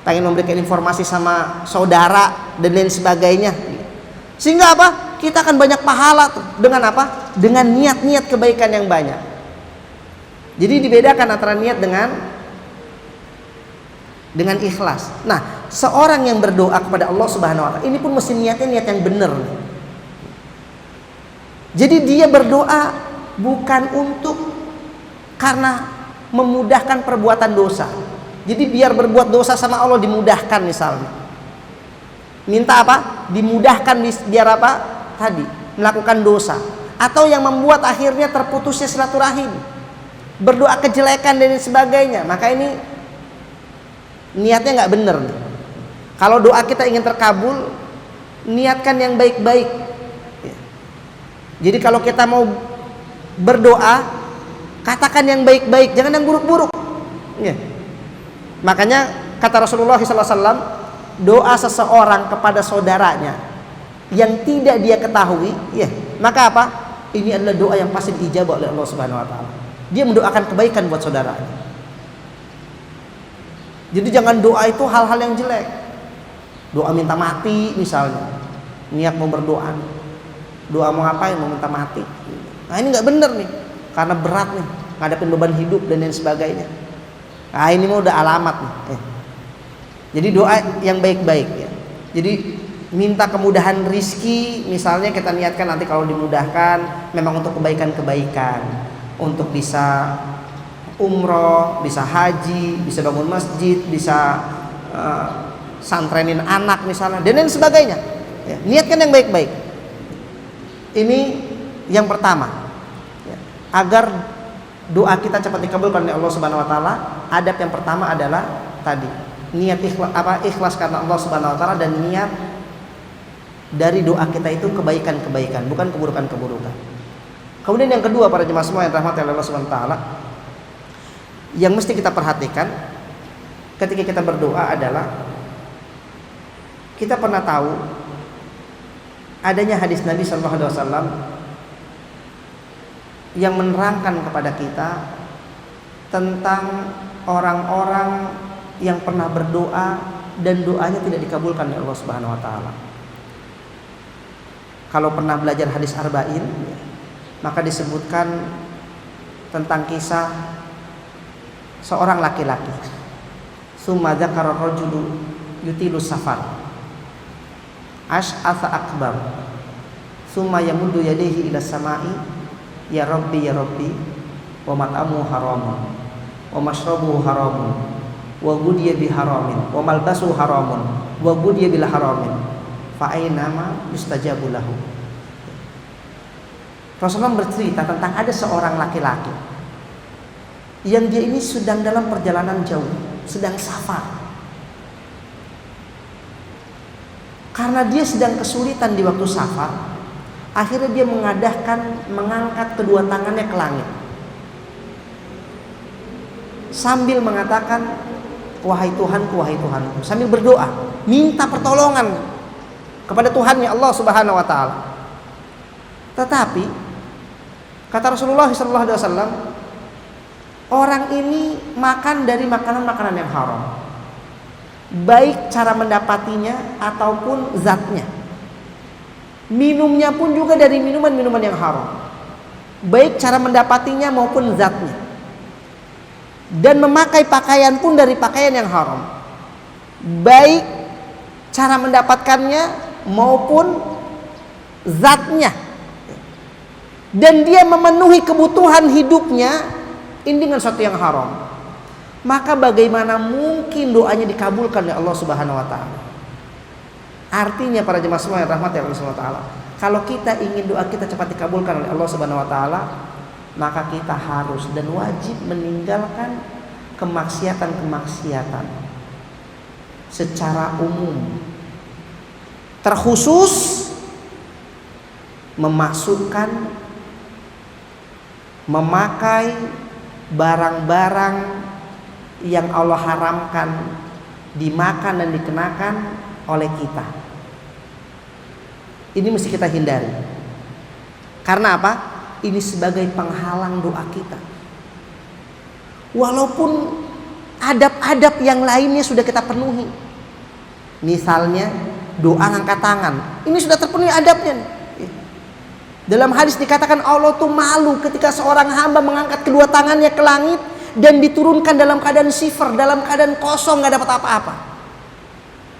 pengen memberikan informasi sama saudara dan lain sebagainya. Sehingga apa? Kita akan banyak pahala tuh. Dengan apa? Dengan niat-niat kebaikan yang banyak. Jadi dibedakan antara niat dengan ikhlas. Nah, seorang yang berdoa kepada Allah Subhanahu wa taala, ini pun mesti niatnya niat yang benar. Jadi dia berdoa bukan untuk karena memudahkan perbuatan dosa. Jadi biar berbuat dosa sama Allah dimudahkan misalnya. Minta apa? Dimudahkan biar apa? Tadi melakukan dosa. Atau yang membuat akhirnya terputusnya silaturahim. Berdoa kejelekan dan sebagainya. Maka ini niatnya nggak benar. Kalau doa kita ingin terkabul, niatkan yang baik-baik. Jadi kalau kita mau berdoa, katakan yang baik-baik, jangan yang buruk-buruk. Ya. Makanya kata Rasulullah SAW, doa seseorang kepada saudaranya yang tidak dia ketahui, ya, maka apa? Ini adalah doa yang pasti diijabah oleh Allah Subhanahu wa taala. Dia mendoakan kebaikan buat saudaranya. Jadi jangan doa itu hal-hal yang jelek. Doa minta mati misalnya. Niat mau berdoa. Doa mau ngapain? Mau minta mati. Nah, ini nggak benar nih. Karena berat nih, ngadepin beban hidup dan lain sebagainya. Nah, ini mah udah alamat nih. Jadi doa yang baik-baik ya. Jadi minta kemudahan rizki, misalnya kita niatkan nanti kalau dimudahkan memang untuk kebaikan-kebaikan. untuk bisa umroh, bisa haji, bisa bangun masjid, bisa santrenin anak misalnya, dan lain sebagainya. Ya, niatkan yang baik-baik. Ini yang pertama, ya, agar doa kita cepat dikabulkan oleh Allah Subhanahu Wa Taala. Adab yang pertama adalah tadi niat ikhlas karena Allah Subhanahu Wa Taala, dan niat dari doa kita itu kebaikan-kebaikan, bukan keburukan-keburukan. Kemudian yang kedua, para jemaah semua yang rahmati Allah Subhanahu Wa Taala, yang mesti kita perhatikan ketika kita berdoa adalah kita pernah tahu adanya hadis Nabi Sallallahu Alaihi Wasallam yang menerangkan kepada kita tentang orang-orang yang pernah berdoa dan doanya tidak dikabulkan oleh Allah Subhanahu Wa Taala. Kalau pernah belajar hadis Arba'in, maka disebutkan tentang kisah seorang laki-laki. Tsumma dzakara rajulu yutilu safar ash'atha akbar tsumma yamuddu yadayhi ila samai ya rabbi wa mat'amuhu haramun wa mashrabuhu haramun wa ghudiya bi haramin wa malbasuhu haramun wa ghudiya bil haramin fa aynama yustajabu lahu. Rasulullah bercerita tentang ada seorang laki-laki yang dia ini sedang dalam perjalanan jauh, sedang safar. Karena dia sedang kesulitan di waktu safar, akhirnya dia mengangkat kedua tangannya ke langit sambil mengatakan, wahai Tuhanku, sambil berdoa, minta pertolongan kepada Tuhannya Allah Subhanahu Wa Taala. Tetapi kata Rasulullah SAW, orang ini makan dari makanan-makanan yang haram, baik cara mendapatinya ataupun zatnya. Minumnya pun juga dari minuman-minuman yang haram, baik cara mendapatinya maupun zatnya. Dan memakai pakaian pun dari pakaian yang haram, baik cara mendapatkannya maupun zatnya. Dan dia memenuhi kebutuhan hidupnya ini dengan sesuatu yang haram. Maka bagaimana mungkin doanya dikabulkan oleh Allah Subhanahu Wa Taala? Artinya para jemaah semua yang rahmati Allah Subhanahu Wa Taala, kalau kita ingin doa kita cepat dikabulkan oleh Allah Subhanahu Wa Taala, maka kita harus dan wajib meninggalkan kemaksiatan-kemaksiatan secara umum, terkhusus memakai barang-barang yang Allah haramkan dimakan dan dikenakan oleh kita. Ini mesti kita hindari. Karena apa? Ini sebagai penghalang doa kita. Walaupun adab-adab yang lainnya sudah kita penuhi. Misalnya doa angkat tangan, ini sudah terpenuhi adabnya nih. Dalam hadis dikatakan Allah tuh malu ketika seorang hamba mengangkat kedua tangannya ke langit dan diturunkan dalam keadaan sifar, dalam keadaan kosong, gak dapat apa-apa.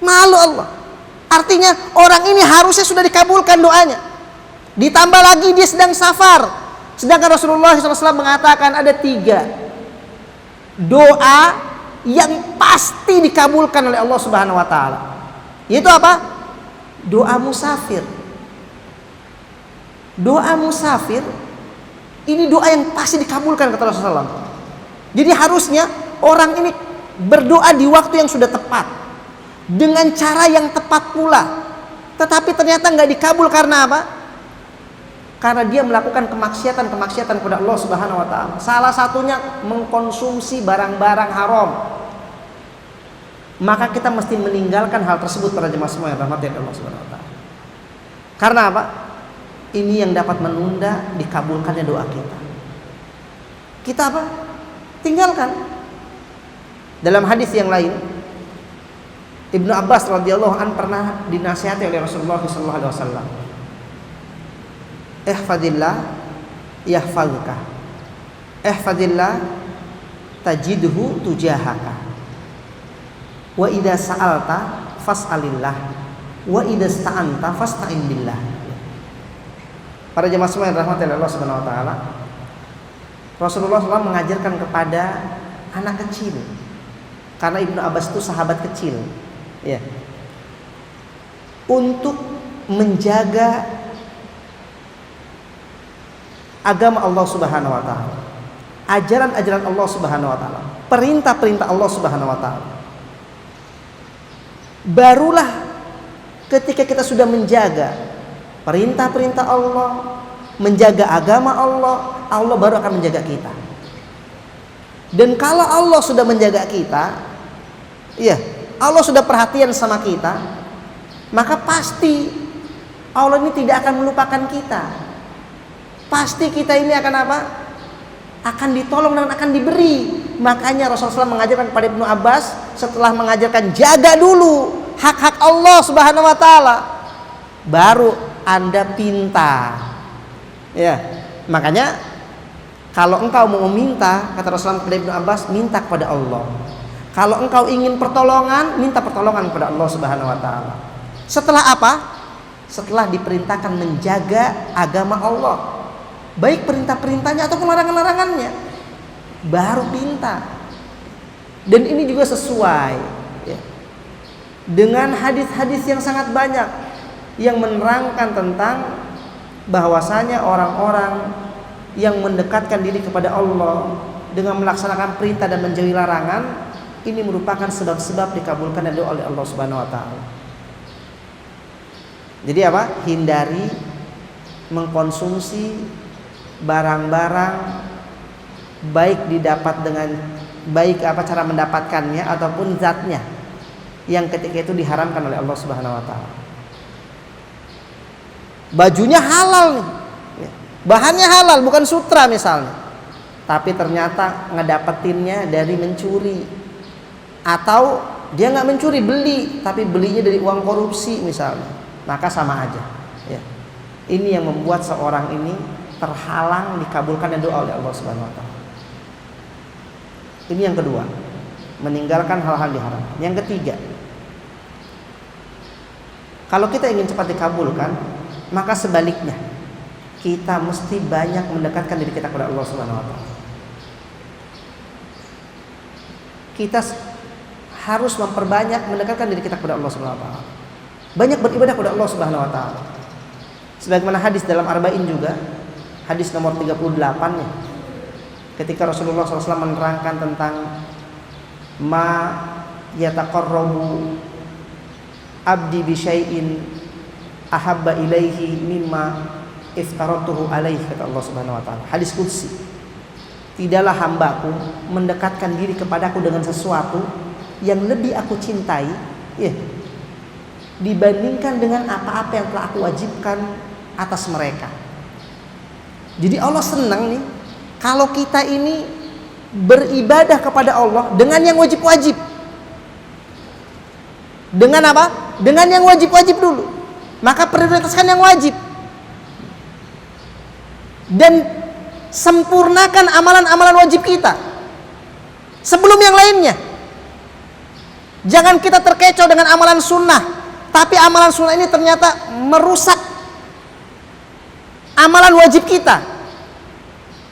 Malu Allah. Artinya orang ini harusnya sudah dikabulkan doanya. Ditambah lagi dia sedang safar. Sedangkan Rasulullah SAW mengatakan ada 3 doa yang pasti dikabulkan oleh Allah Subhanahu Wa Taala. Yaitu apa? Doa musafir. Doa musafir ini doa yang pasti dikabulkan kata Rasulullah SAW. Jadi harusnya orang ini berdoa di waktu yang sudah tepat, dengan cara yang tepat pula. Tetapi ternyata nggak dikabul karena apa? Karena dia melakukan kemaksiatan kepada Allah Subhanahu Wa Taala. Salah satunya mengkonsumsi barang-barang haram. Maka kita mesti meninggalkan hal tersebut para jemaah semua yang rahmati Allah Subhanahu Wa Taala. Karena apa? Ini yang dapat menunda dikabulkannya doa kita. Kita apa? Tinggalkan. Dalam hadis yang lain, Ibnu Abbas radhiyallahu an pernah dinasihati oleh Rasulullah sallallahu alaihi wasallam. Ihfazillah yahfazka. Ihfazillah tajidhu tujahaka. Wa idza sa'alta fas'alillah wa idza ista'anta fasta'in billah. Para jemaah semua yang rahmati Allah Subhanahu Wa Taala, Rasulullah SAW mengajarkan kepada anak kecil, karena Ibnu Abbas itu sahabat kecil, ya, untuk menjaga agama Allah Subhanahu wa taala, ajaran-ajaran Allah Subhanahu wa taala, perintah-perintah Allah Subhanahu wa taala. Barulah ketika kita sudah menjaga perintah-perintah Allah, menjaga agama Allah, Allah baru akan menjaga kita. Dan kalau Allah sudah menjaga kita, ya, Allah sudah perhatian sama kita, maka pasti Allah ini tidak akan melupakan kita. Pasti kita ini akan apa? Akan ditolong dan akan diberi. Makanya Rasulullah SAW mengajarkan kepada Ibnu Abbas, setelah mengajarkan jaga dulu hak-hak Allah Subhanahu wa taala, baru Anda pinta. Ya, makanya kalau engkau mau meminta, kata Rasulullah kepada Ibnu Abbas, minta kepada Allah. Kalau engkau ingin pertolongan, minta pertolongan kepada Allah Subhanahu wa taala. Setelah apa? Setelah diperintahkan menjaga agama Allah, baik perintah-perintahnya ataupun larangan-larangannya, baru pinta. Dan ini juga sesuai, ya, dengan hadis-hadis yang sangat banyak yang menerangkan tentang bahwasanya orang-orang yang mendekatkan diri kepada Allah dengan melaksanakan perintah dan menjauhi larangan, ini merupakan sebab-sebab dikabulkan doa oleh Allah Subhanahu wa taala. Jadi apa? Hindari mengkonsumsi barang-barang baik didapat dengan baik apa cara mendapatkannya ataupun zatnya yang ketika itu diharamkan oleh Allah Subhanahu wa taala. Bajunya halal nih, bahannya halal, bukan sutra misalnya, tapi ternyata ngedapetinnya dari mencuri, atau dia nggak mencuri, beli, tapi belinya dari uang korupsi misalnya, maka sama aja, ya. Ini yang membuat seorang ini terhalang dikabulkan doa oleh Allah Subhanahu wa taala. Ini yang kedua, meninggalkan hal-hal diharamkan. Yang ketiga, kalau kita ingin cepat dikabulkan, maka sebaliknya kita mesti banyak mendekatkan diri kita kepada Allah Subhanahu wa taala. Kita harus memperbanyak mendekatkan diri kita kepada Allah Subhanahu wa taala. Banyak beribadah kepada Allah Subhanahu wa taala. Sebagaimana hadis dalam Arba'in juga, hadis nomor 38 ya. Ketika Rasulullah SAW menerangkan tentang ma yataqarrabu abdi bi syai'in ahabba ilaihi mimma iftaratuhu alaihi, kata Allah Subhanahu wa taala. Hadis qudsi. Tidaklah hambaku mendekatkan diri kepadaku dengan sesuatu yang lebih aku cintai, ya, dibandingkan dengan apa-apa yang telah aku wajibkan atas mereka. Jadi Allah senang nih kalau kita ini beribadah kepada Allah dengan yang wajib-wajib. Dengan apa? Dengan yang wajib-wajib dulu. Maka prioritaskan yang wajib. Dan sempurnakan amalan-amalan wajib kita sebelum yang lainnya. Jangan kita terkecoh dengan amalan sunnah, tapi amalan sunnah ini ternyata merusak amalan wajib kita,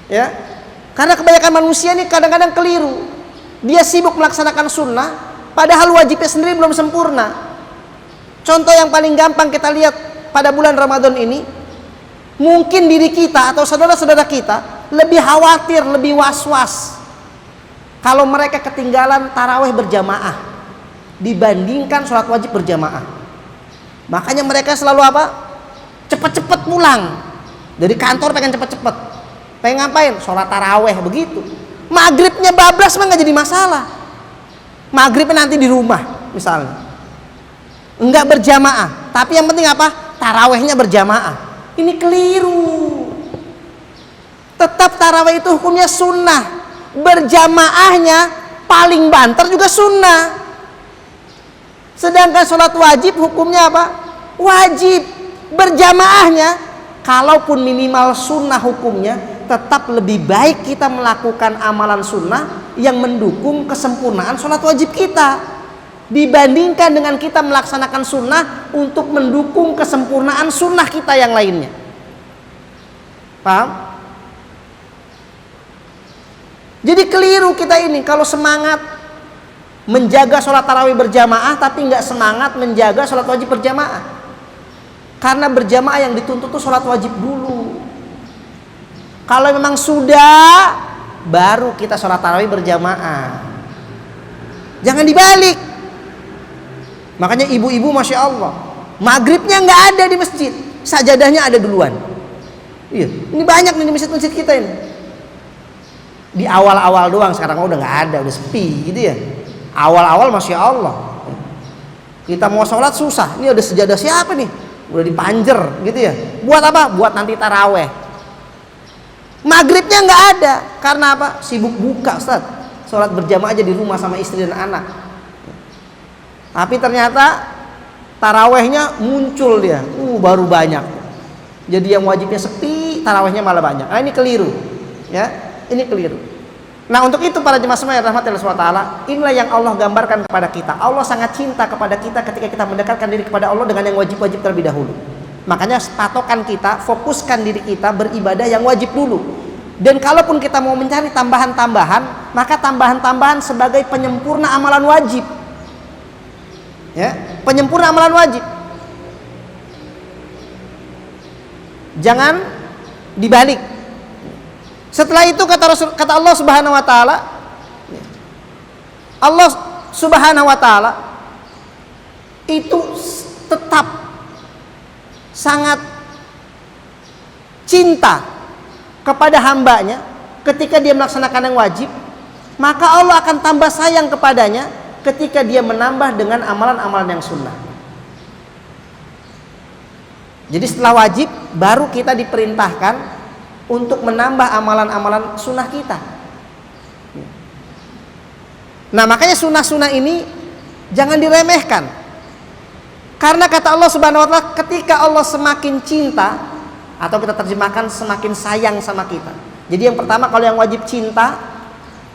ya. Karena kebanyakan manusia ini kadang-kadang keliru. Dia sibuk melaksanakan sunnah, padahal wajibnya sendiri belum sempurna. Contoh yang paling gampang kita lihat pada bulan Ramadan ini, mungkin diri kita atau saudara-saudara kita lebih khawatir, lebih was-was kalau mereka ketinggalan tarawih berjamaah dibandingkan sholat wajib berjamaah. Makanya mereka selalu apa? Cepet-cepet pulang dari kantor, pengen cepet-cepet, pengen ngapain? Sholat tarawih begitu. Maghribnya bablas mah nggak jadi masalah. Maghribnya nanti di rumah misalnya, enggak berjamaah, tapi yang penting apa? Tarawihnya berjamaah. Ini keliru. Tetap tarawih itu hukumnya sunnah, berjamaahnya paling banter juga sunnah. Sedangkan sholat wajib hukumnya apa? Wajib. Berjamaahnya kalaupun minimal sunnah hukumnya, tetap lebih baik kita melakukan amalan sunnah yang mendukung kesempurnaan sholat wajib kita dibandingkan dengan kita melaksanakan sunnah untuk mendukung kesempurnaan sunnah kita yang lainnya. Paham? Jadi keliru kita ini kalau semangat menjaga sholat tarawih berjamaah tapi nggak semangat menjaga sholat wajib berjamaah. Karena berjamaah yang dituntut tuh sholat wajib dulu. Kalau memang sudah, baru kita sholat tarawih berjamaah. Jangan dibalik. Makanya ibu-ibu masya Allah, maghribnya nggak ada di masjid, sajadahnya ada duluan. Iya, ini banyak nih di masjid-masjid kita ini. Di awal-awal doang, sekarang udah nggak ada, udah sepi gitu ya. Awal-awal masya Allah, kita mau sholat susah. Ini udah sejadah siapa nih? Udah dipanjer gitu ya. Buat apa? Buat nanti taraweh. Maghribnya nggak ada, karena apa? Sibuk buka, Ustaz. Sholat berjamaah aja di rumah sama istri dan anak. Tapi ternyata tarawehnya muncul dia, baru banyak. Jadi yang wajibnya sepi, tarawehnya malah banyak. Nah ini keliru, ya. Ini keliru. Nah untuk itu para jemaah semua yang rahmati Allah SWT, inilah yang Allah gambarkan kepada kita. Allah sangat cinta kepada kita ketika kita mendekatkan diri kepada Allah dengan yang wajib-wajib terlebih dahulu. Makanya patokan kita, fokuskan diri kita beribadah yang wajib dulu. Dan kalaupun kita mau mencari tambahan-tambahan, maka tambahan-tambahan sebagai penyempurna amalan wajib. Ya, penyempurna amalan wajib. Jangan dibalik. Setelah itu kata Allah Subhanahu wa taala, Allah Subhanahu wa taala itu tetap sangat cinta kepada hambanya ketika dia melaksanakan yang wajib, maka Allah akan tambah sayang kepadanya ketika dia menambah dengan amalan-amalan yang sunnah. Jadi setelah wajib baru kita diperintahkan untuk menambah amalan-amalan sunnah kita. Nah makanya sunnah-sunnah ini jangan diremehkan. Karena kata Allah Subhanahu wa taala, ketika Allah semakin cinta, atau kita terjemahkan semakin sayang sama kita. Jadi yang pertama kalau yang wajib cinta,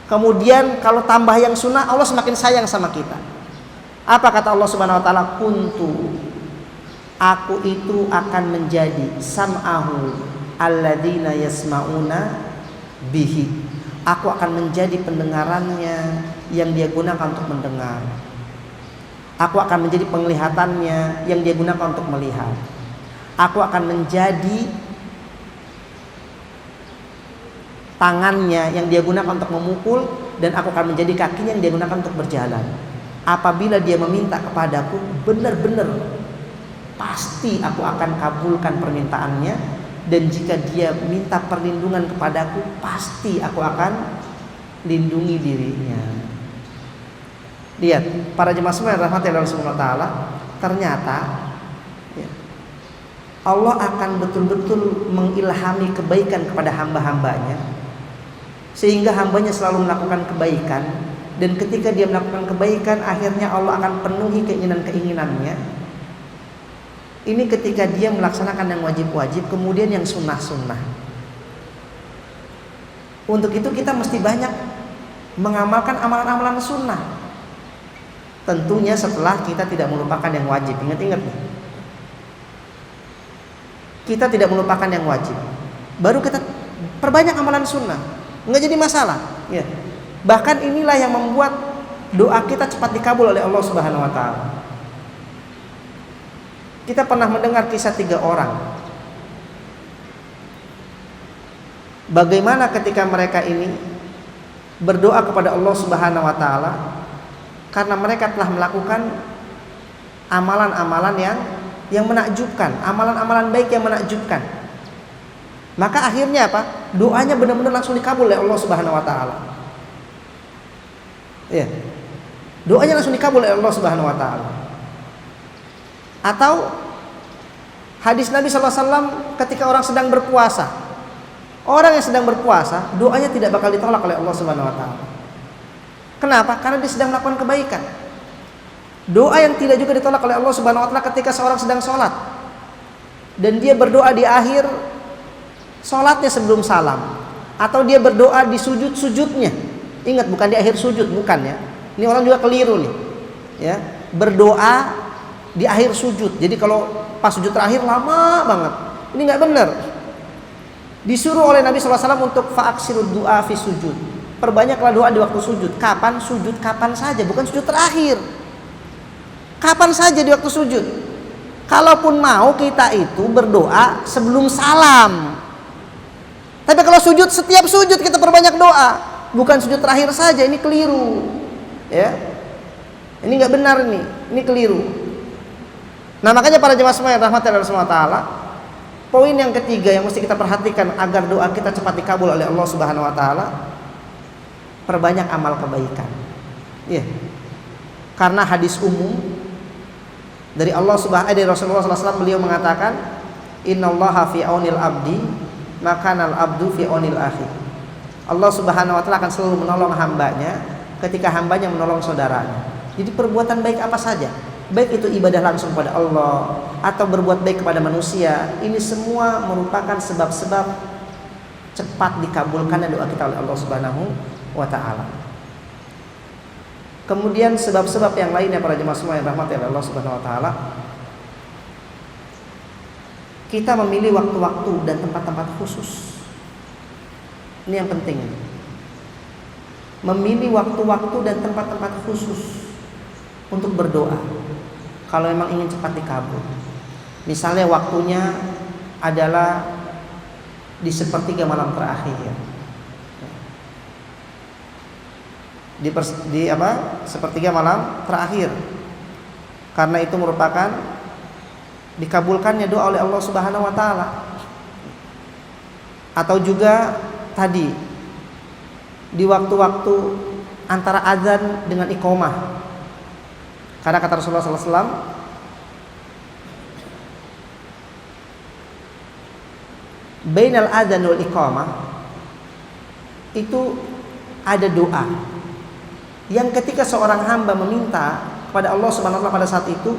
kemudian kalau tambah yang sunnah, Allah semakin sayang sama kita. Apa kata Allah Subhanahu wa taala? Kuntu, aku itu akan menjadi sam'ahu alladzina yasma'una bihi. Aku akan menjadi pendengarannya yang dia gunakan untuk mendengar. Aku akan menjadi penglihatannya yang dia gunakan untuk melihat. Aku akan menjadi tangannya yang dia gunakan untuk memukul, dan aku akan menjadi kakinya yang dia gunakan untuk berjalan. Apabila dia meminta kepadaku, benar-benar pasti aku akan kabulkan permintaannya. Dan jika dia minta perlindungan kepadaku, pasti aku akan lindungi dirinya. Lihat, para jemaah semua yang rahmati Allah Subhanahu wa taala, ternyata ya, Allah akan betul-betul mengilhami kebaikan kepada hamba-hambanya, sehingga hambanya selalu melakukan kebaikan. Dan ketika dia melakukan kebaikan, akhirnya Allah akan penuhi keinginan-keinginannya. Ini ketika dia melaksanakan yang wajib-wajib, kemudian yang sunnah-sunnah. Untuk itu kita mesti banyak mengamalkan amalan-amalan sunnah. Tentunya setelah kita tidak melupakan yang wajib. Ingat-ingat nih, kita tidak melupakan yang wajib, baru kita perbanyak amalan sunnah, nggak jadi masalah ya. Bahkan inilah yang membuat doa kita cepat dikabul oleh Allah Subhanahu wa taala. Kita pernah mendengar kisah 3 orang, bagaimana ketika mereka ini berdoa kepada Allah Subhanahu wa taala karena mereka telah melakukan amalan-amalan yang menakjubkan, amalan-amalan baik yang menakjubkan. Maka akhirnya apa? Doanya benar-benar langsung dikabul oleh Allah Subhanahu wa taala. Ya. Doanya langsung dikabul oleh Allah Subhanahu wa taala. Atau hadis Nabi SAW ketika orang sedang berpuasa, orang yang sedang berpuasa doanya tidak bakal ditolak oleh Allah Subhanahu wa taala. Kenapa? Karena dia sedang melakukan kebaikan. Doa yang tidak juga ditolak oleh Allah Subhanahu wa taala ketika seorang sedang sholat dan dia berdoa di akhir sholatnya sebelum salam, atau dia berdoa di sujud-sujudnya. Ingat, bukan di akhir sujud, bukan ya. Ini orang juga keliru nih ya, berdoa di akhir sujud. Jadi kalau pas sujud terakhir lama banget, ini nggak benar. Disuruh oleh Nabi SAW untuk fa'aksirud du'a fi sujud, Perbanyaklah doa di waktu sujud. Kapan sujud? Kapan saja, bukan sujud terakhir. Kapan saja di waktu sujud. Kalaupun mau kita itu berdoa sebelum salam. Tapi kalau sujud, setiap sujud kita perbanyak doa, bukan sujud terakhir saja, ini keliru. Ya. Ini enggak benar ini keliru. Nah, makanya para jemaah semua yang rahmati Allah Subhanahu wa taala, poin yang ketiga yang mesti kita perhatikan agar doa kita cepat dikabul oleh Allah Subhanahu wa taala, perbanyak amal kebaikan. Iya. Karena hadis umum dari dari Rasulullah SAW, beliau mengatakan, innallaha fi aunil abdi makanal abdu fi aunil akhi. Allah Subhanahu wa taala akan selalu menolong hambanya ketika hambanya menolong saudaranya. Jadi perbuatan baik apa saja, baik itu ibadah langsung pada Allah atau berbuat baik kepada manusia, ini semua merupakan sebab-sebab cepat dikabulkannya doa kita oleh Allah Subhanahu wa taala. Kemudian sebab-sebab yang lainnya para jemaah semua yang rahmati Allah Subhanahu wa taala, kita memilih waktu-waktu dan tempat-tempat khusus. Ini yang penting. Memilih waktu-waktu dan tempat-tempat khusus untuk berdoa kalau memang ingin cepat dikabul. Misalnya waktunya adalah di sepertiga malam terakhir. Sepertiga malam terakhir. Karena itu merupakan dikabulkannya doa oleh Allah Subhanahu wa taala. Atau juga tadi di waktu-waktu antara azan dengan iqamah. Karena kata Rasulullah SAW, bainal azan wal iqamah itu ada doa yang ketika seorang hamba meminta kepada Allah Subhanahu wa taala pada saat itu,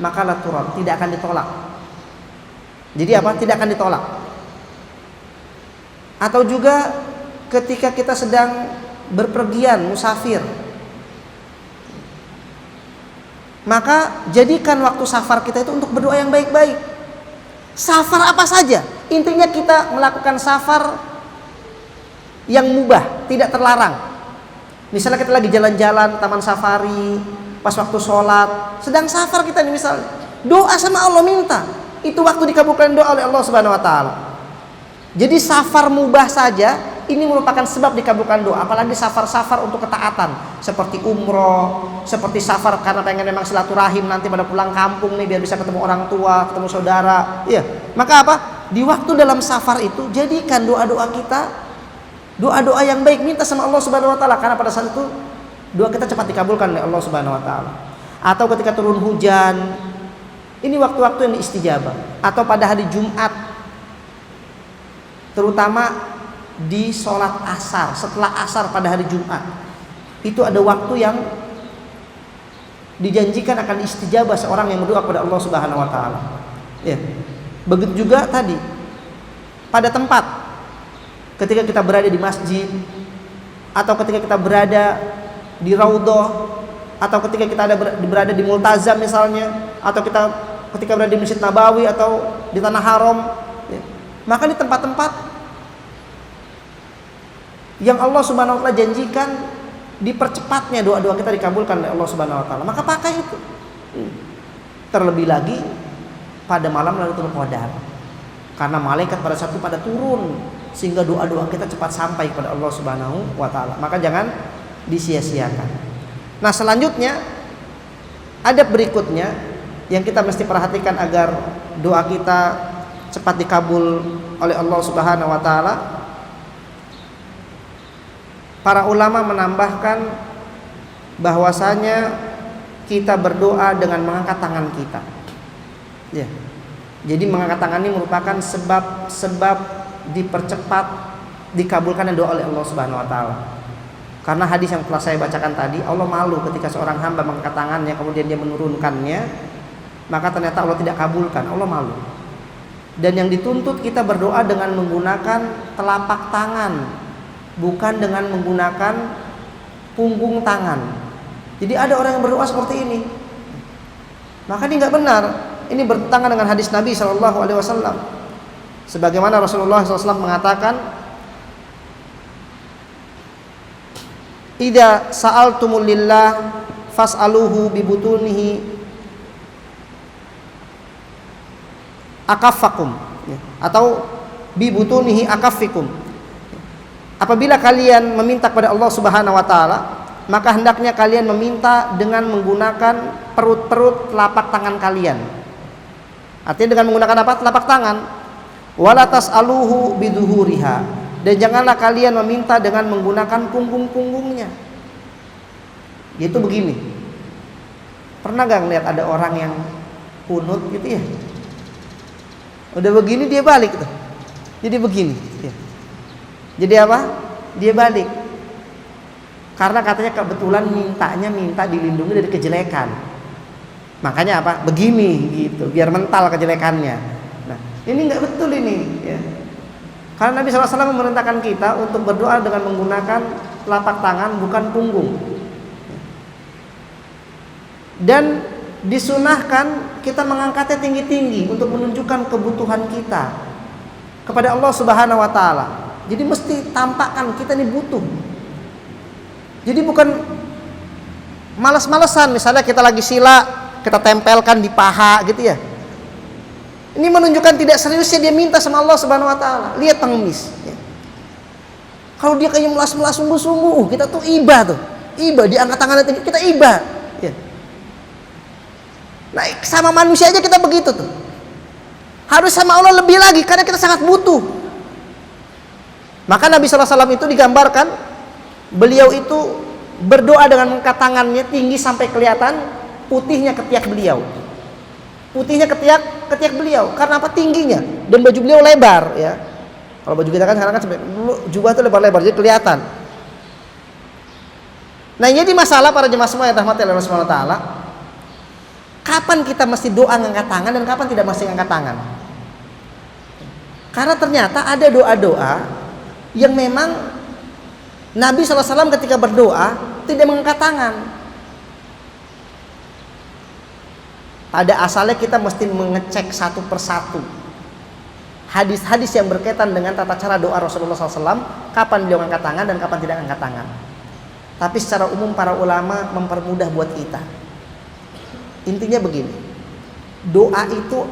maka la turad, tidak akan ditolak. Jadi apa? Tidak akan ditolak. Atau juga ketika kita sedang berpergian musafir, maka jadikan waktu safar kita itu untuk berdoa yang baik-baik. Safar apa saja, intinya kita melakukan safar yang mubah, tidak terlarang. Misalnya kita lagi jalan-jalan taman safari, pas waktu sholat, sedang safar kita nih misalnya, doa sama Allah minta, itu waktu dikabulkan doa oleh Allah Subhanahu wa taala. Jadi safar mubah saja ini merupakan sebab dikabulkan doa, apalagi safar-safar untuk ketaatan seperti umroh, seperti safar karena pengen memang silaturahim nanti pada pulang kampung nih biar bisa ketemu orang tua, ketemu saudara. Iya. Maka apa? Di waktu dalam safar itu jadikan doa-doa kita doa-doa yang baik, minta sama Allah Subhanahu wa taala, karena pada saat itu doa kita cepat dikabulkan oleh Allah Subhanahu wa taala. Atau ketika turun hujan, ini waktu-waktu yang diistijabah. Atau pada hari Jumat, terutama di sholat asar, setelah asar pada hari Jumat, itu ada waktu yang dijanjikan akan istijabah seorang yang berdoa kepada Allah Subhanahu wa taala. Ya. Begitu juga tadi pada tempat, ketika kita berada di masjid, atau ketika kita berada di raudhah, atau ketika kita berada di multazam misalnya, atau ketika berada di Masjid Nabawi atau di tanah haram, ya. Maka di tempat-tempat yang Allah Subhanahu wa taala janjikan dipercepatnya doa-doa kita dikabulkan oleh Allah Subhanahu wa taala, maka pakai itu. Terlebih lagi pada malam Lailatul Qadar, karena malaikat pada saat itu pada turun sehingga doa-doa kita cepat sampai kepada Allah Subhanahu wa taala. Maka jangan disia-siakan. Nah, selanjutnya adab berikutnya yang kita mesti perhatikan agar doa kita cepat dikabul oleh Allah Subhanahu wa taala. Para ulama menambahkan bahwasanya kita berdoa dengan mengangkat tangan kita. Ya. Jadi mengangkat tangan ini merupakan sebab dipercepat dikabulkan doa oleh Allah Subhanahu wa taala. Karena hadis yang telah saya bacakan tadi, Allah malu ketika seorang hamba mengangkat tangannya kemudian dia menurunkannya, maka ternyata Allah tidak kabulkan. Allah malu. Dan yang dituntut kita berdoa dengan menggunakan telapak tangan, bukan dengan menggunakan punggung tangan. Jadi ada orang yang berdoa seperti ini, maka ini nggak benar. Ini bertentangan dengan hadis Nabi SAW. Sebagaimana Rasulullah SAW mengatakan, idza sa'altumul lillah fas'aluhu bibutunihi akaffakum, atau bibutunihi akaffikum. Apabila kalian meminta kepada Allah Subhanahu wa taala, maka hendaknya kalian meminta dengan menggunakan perut-perut telapak tangan kalian. Artinya dengan menggunakan apa? Telapak tangan. Wala tas'aluhu biduhuriha, dan janganlah kalian meminta dengan menggunakan punggung-punggungnya. Yaitu begini. Pernah gak ngeliat ada orang yang kunut gitu ya? Udah begini dia balik tuh. Jadi begini ya. Jadi apa? Dia balik. Karena katanya kebetulan minta dilindungi dari kejelekan. Makanya apa? Begini gitu, biar mental kejelekannya. Nah, ini nggak betul ini ya. Karena Nabi SAW memerintahkan kita untuk berdoa dengan menggunakan telapak tangan, bukan punggung. Dan disunahkan kita mengangkatnya tinggi-tinggi untuk menunjukkan kebutuhan kita kepada Allah Subhanahu wa taala. Jadi mesti tampakkan kita ini butuh. Jadi bukan malas-malesan, misalnya kita lagi sila, kita tempelkan di paha gitu ya. Ini menunjukkan tidak seriusnya dia minta sama Allah Subhanahu wa taala. Lihat pengemis ya. Kalau dia kayak melas-melas sungguh-sungguh, kita tuh iba tuh. Iba diangkat tangannya tinggi, kita iba ya. Nah, sama manusia aja kita begitu tuh. Harus sama Allah lebih lagi karena kita sangat butuh. Maka Nabi SAW itu digambarkan, beliau itu berdoa dengan mengangkat tangannya tinggi sampai kelihatan putihnya ketiak beliau. Putihnya ketiak beliau. Karena apa? Tingginya. Dan baju beliau lebar ya. Kalau baju kita kan sekarang kan sampai jubah itu lebar-lebar jadi kelihatan. Nah, jadi masalah para jemaah semua yang dirahmati oleh Allah Subhanahu wa taala, kapan kita mesti doa ngangkat tangan dan kapan tidak mesti ngangkat tangan? Karena ternyata ada doa-doa yang memang Nabi SAW ketika berdoa tidak mengangkat tangan. Pada asalnya kita mesti mengecek satu persatu hadis-hadis yang berkaitan dengan tata cara doa Rasulullah SAW, kapan beliau angkat tangan dan kapan tidak angkat tangan. Tapi secara umum para ulama mempermudah buat kita. Intinya begini, doa itu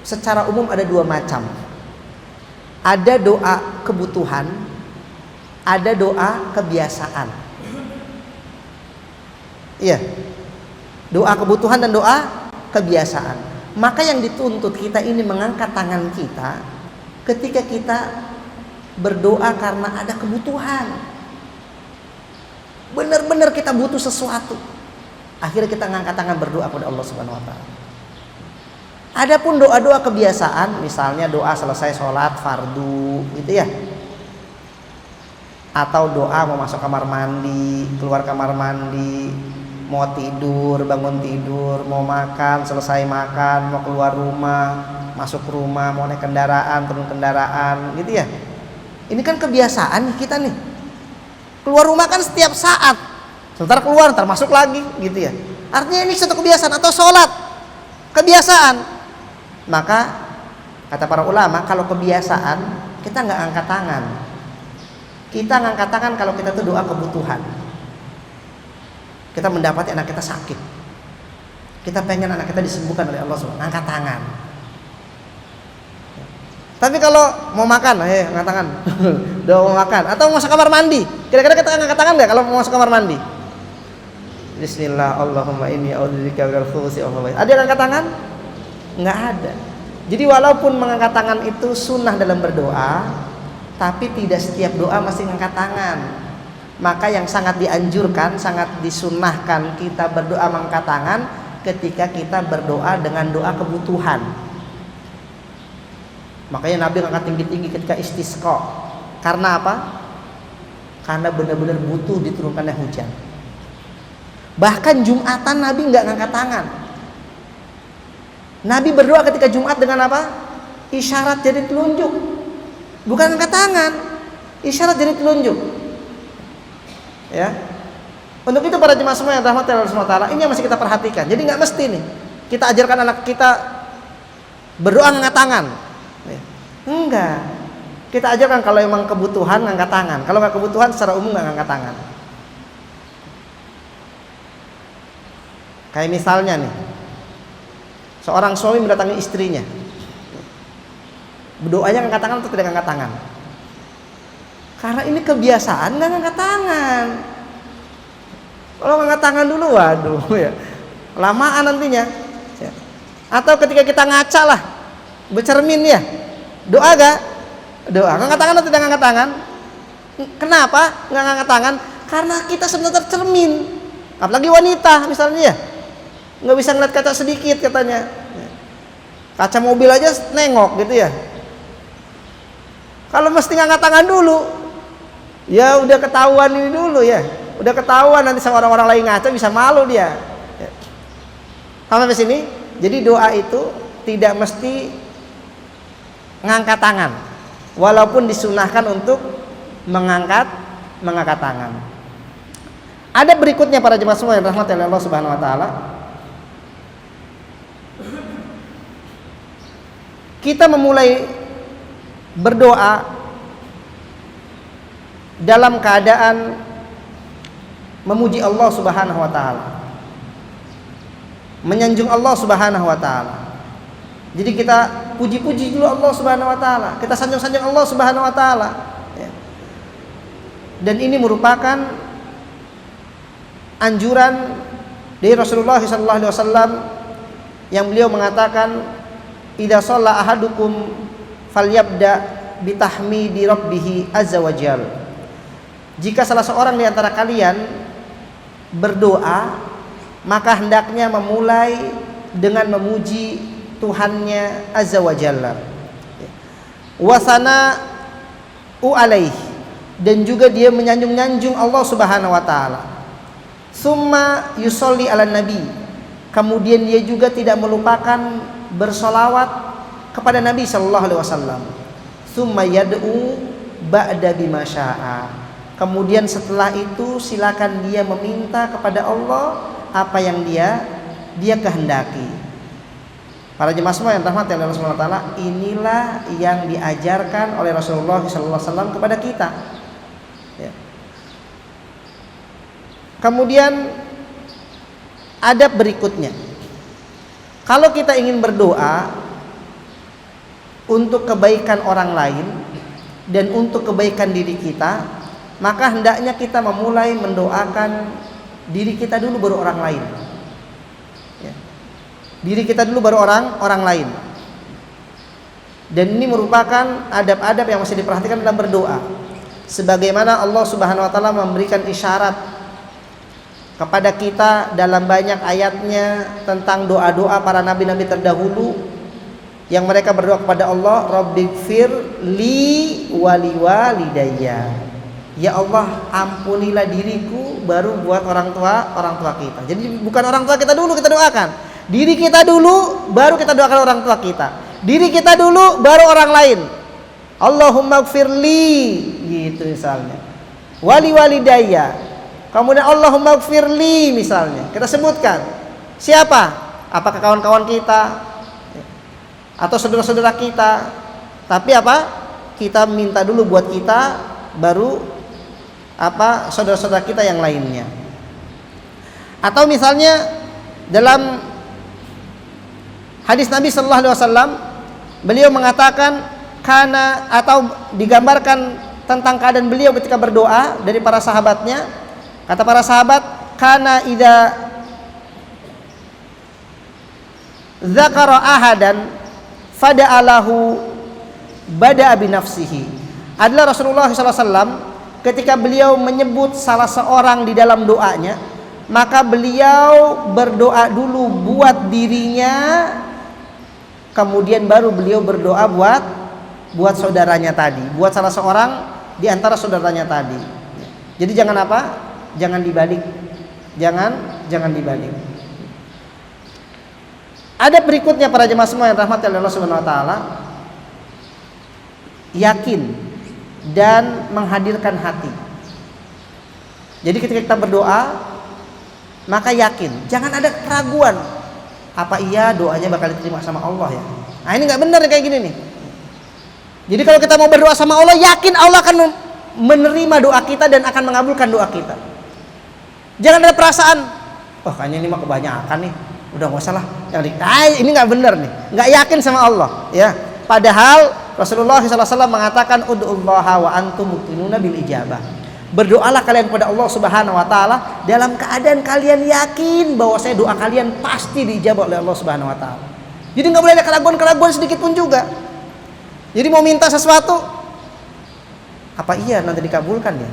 secara umum ada dua macam. Ada doa kebutuhan, ada doa kebiasaan. Iya, doa kebutuhan dan doa kebiasaan. Maka yang dituntut kita ini mengangkat tangan kita ketika kita berdoa karena ada kebutuhan. Benar-benar kita butuh sesuatu. Akhirnya kita ngangkat tangan berdoa kepada Allah Subhanahu wa taala. Adapun doa-doa kebiasaan, misalnya doa selesai sholat fardu gitu ya. Atau doa mau masuk kamar mandi, keluar kamar mandi, mau tidur, bangun tidur, mau makan, selesai makan, mau keluar rumah, masuk rumah, mau naik kendaraan, turun kendaraan gitu ya. Ini kan kebiasaan kita nih. Keluar rumah kan setiap saat. Sebentar keluar, ntar masuk lagi gitu ya. Artinya ini satu kebiasaan. Atau sholat kebiasaan. Maka kata para ulama, kalau kebiasaan kita nggak angkat tangan. Kita ngangkat tangan kalau kita tuh doa kebutuhan. Kita mendapati anak kita sakit, kita pengen anak kita disembuhkan oleh Allah SWT, angkat tangan. Tapi kalau mau makan, angkat tangan. Doa mau makan atau mau masuk kamar mandi, kira-kira kita angkat tangan nggak kalau mau masuk kamar mandi? Bismillah, Allahumma inni a'udzubika minal khubuthi wal khaba'ith. Ada yang angkat tangan? Nggak ada. Jadi walaupun mengangkat tangan itu sunnah dalam berdoa, tapi tidak setiap doa mesti mengangkat tangan. Maka yang sangat dianjurkan, sangat disunnahkan kita berdoa mengangkat tangan ketika kita berdoa dengan doa kebutuhan. Makanya Nabi angkat tinggi-tinggi ketika istisqa. Karena apa? Karena benar-benar butuh diturunkannya hujan. Bahkan Jumatan Nabi nggak ngangkat tangan. Nabi berdoa ketika Jumat dengan apa? Isyarat jari telunjuk. Bukan angkat tangan. Isyarat jari telunjuk. Ya. Untuk itu para jemaah semua yang dirahmati Allah Subhanahu wa taala, ini yang mesti kita perhatikan. Jadi nggak mesti nih kita ajarkan anak kita berdoa ngangkat tangan. Enggak. Kita ajarkan kalau emang kebutuhan ngangkat tangan. Kalau nggak kebutuhan secara umum nggak ngangkat tangan. Kayak misalnya nih, seorang suami mendatangi istrinya, berdoanya ngangkat tangan atau tidak ngangkat tangan? Karena ini kebiasaan nggak ngangkat tangan. Kalau ngangkat tangan dulu, waduh ya, lamaan nantinya. Atau ketika kita ngaca lah, bercermin ya, doa gak? Doa, ngangkat tangan atau tidak ngangkat tangan? Kenapa nggak ngangkat tangan? Karena kita sebenarnya tercermin. Apalagi wanita misalnya ya, nggak bisa ngeliat kaca sedikit katanya. Kaca mobil aja nengok gitu ya. Kalau mesti ngangkat tangan dulu, ya udah ketahuan ini dulu ya. Udah ketahuan nanti sama orang-orang lain ngaca bisa malu dia. Sampai sini. Jadi doa itu tidak mesti ngangkat tangan, walaupun disunahkan untuk mengangkat tangan. Ada berikutnya para jemaah semua yang rahmati Allah Subhanahu wa taala. Kita memulai berdoa dalam keadaan memuji Allah Subhanahu wa taala, menyanjung Allah Subhanahu wa taala. Jadi kita puji-puji dulu Allah Subhanahu wa taala, kita sanjung-sanjung Allah Subhanahu wa taala. Dan ini merupakan anjuran dari Rasulullah SAW yang beliau mengatakan, idza shalla ahadukum falyabda bitahmidi rabbih azza wajal. Jika salah seorang di antara kalian berdoa, maka hendaknya memulai dengan memuji Tuhannya azza wajalla. Wasana alaih, dan juga dia menyanjung-nyanjung Allah Subhanahu wa taala. Summa yusolli ala nabi, kemudian dia juga tidak melupakan bersolawat kepada Nabi sallallahu alaihi wasallam. Summa yad'u ba'da bima syaa, kemudian setelah itu silakan dia meminta kepada Allah apa yang dia kehendaki. Para jemaah semua yang rahmati Allah Subhanahu wa taala, inilah yang diajarkan oleh Rasulullah sallallahu alaihi wasallam kepada kita. Ya. Kemudian adab berikutnya, kalau kita ingin berdoa untuk kebaikan orang lain dan untuk kebaikan diri kita, maka hendaknya kita memulai mendoakan diri kita dulu baru orang lain. Ya. Diri kita dulu baru orang lain. Dan ini merupakan adab-adab yang masih diperhatikan dalam berdoa. Sebagaimana Allah Subhanahu wa taala memberikan isyarat kepada kita dalam banyak ayatnya tentang doa-doa para nabi-nabi terdahulu yang mereka berdoa kepada Allah, Rabbighfir li wali walidayya. Ya Allah, ampunilah diriku baru buat orang tua kita. Jadi bukan orang tua kita dulu kita doakan, diri kita dulu baru kita doakan orang tua kita. Diri kita dulu baru orang lain. Allahumma gfirli, gitu misalnya. Wali walidayya. Kemudian Allahumma gfirli misalnya. Kita sebutkan siapa? Apakah kawan-kawan kita atau saudara-saudara kita? Tapi apa? Kita minta dulu buat kita, baru apa saudara-saudara kita yang lainnya. Atau misalnya dalam hadis Nabi sallallahu alaihi wasallam, beliau mengatakan kana, atau digambarkan tentang keadaan beliau ketika berdoa dari para sahabatnya. Kata para sahabat, kana idza dzakara ahadan fada'alahu bada'a bi nafsihi. Adalah Rasulullah SAW ketika beliau menyebut salah seorang di dalam doanya, maka beliau berdoa dulu buat dirinya, kemudian baru beliau berdoa buat saudaranya tadi, buat salah seorang di antara saudaranya tadi. Jadi jangan apa? Jangan dibalik. Jangan dibalik. Ada berikutnya para jemaah semua yang rahmati Allah Subhanahu wa taala, yakin dan menghadirkan hati. Jadi ketika kita berdoa, maka yakin, jangan ada keraguan. Apa iya doanya bakal diterima sama Allah ya? Nah, ini nggak benar kayak gini nih. Jadi kalau kita mau berdoa sama Allah, yakin Allah akan menerima doa kita dan akan mengabulkan doa kita. Jangan ada perasaan, Oh kayaknya ini mah kebanyakan nih, udah nggak usah lah. Ini nggak bener nih, nggak yakin sama Allah, ya. Padahal Rasulullah SAW mengatakan ud'ullaha wa antum muqinuna bil ijabah. Berdoalah kalian kepada Allah Subhanahu wa taala dalam keadaan kalian yakin bahwa doa kalian pasti diijabah oleh Allah Subhanahu wa taala. Jadi nggak boleh ada keraguan-keraguan sedikit pun juga. Jadi mau minta sesuatu, apa iya nanti dikabulkan ya?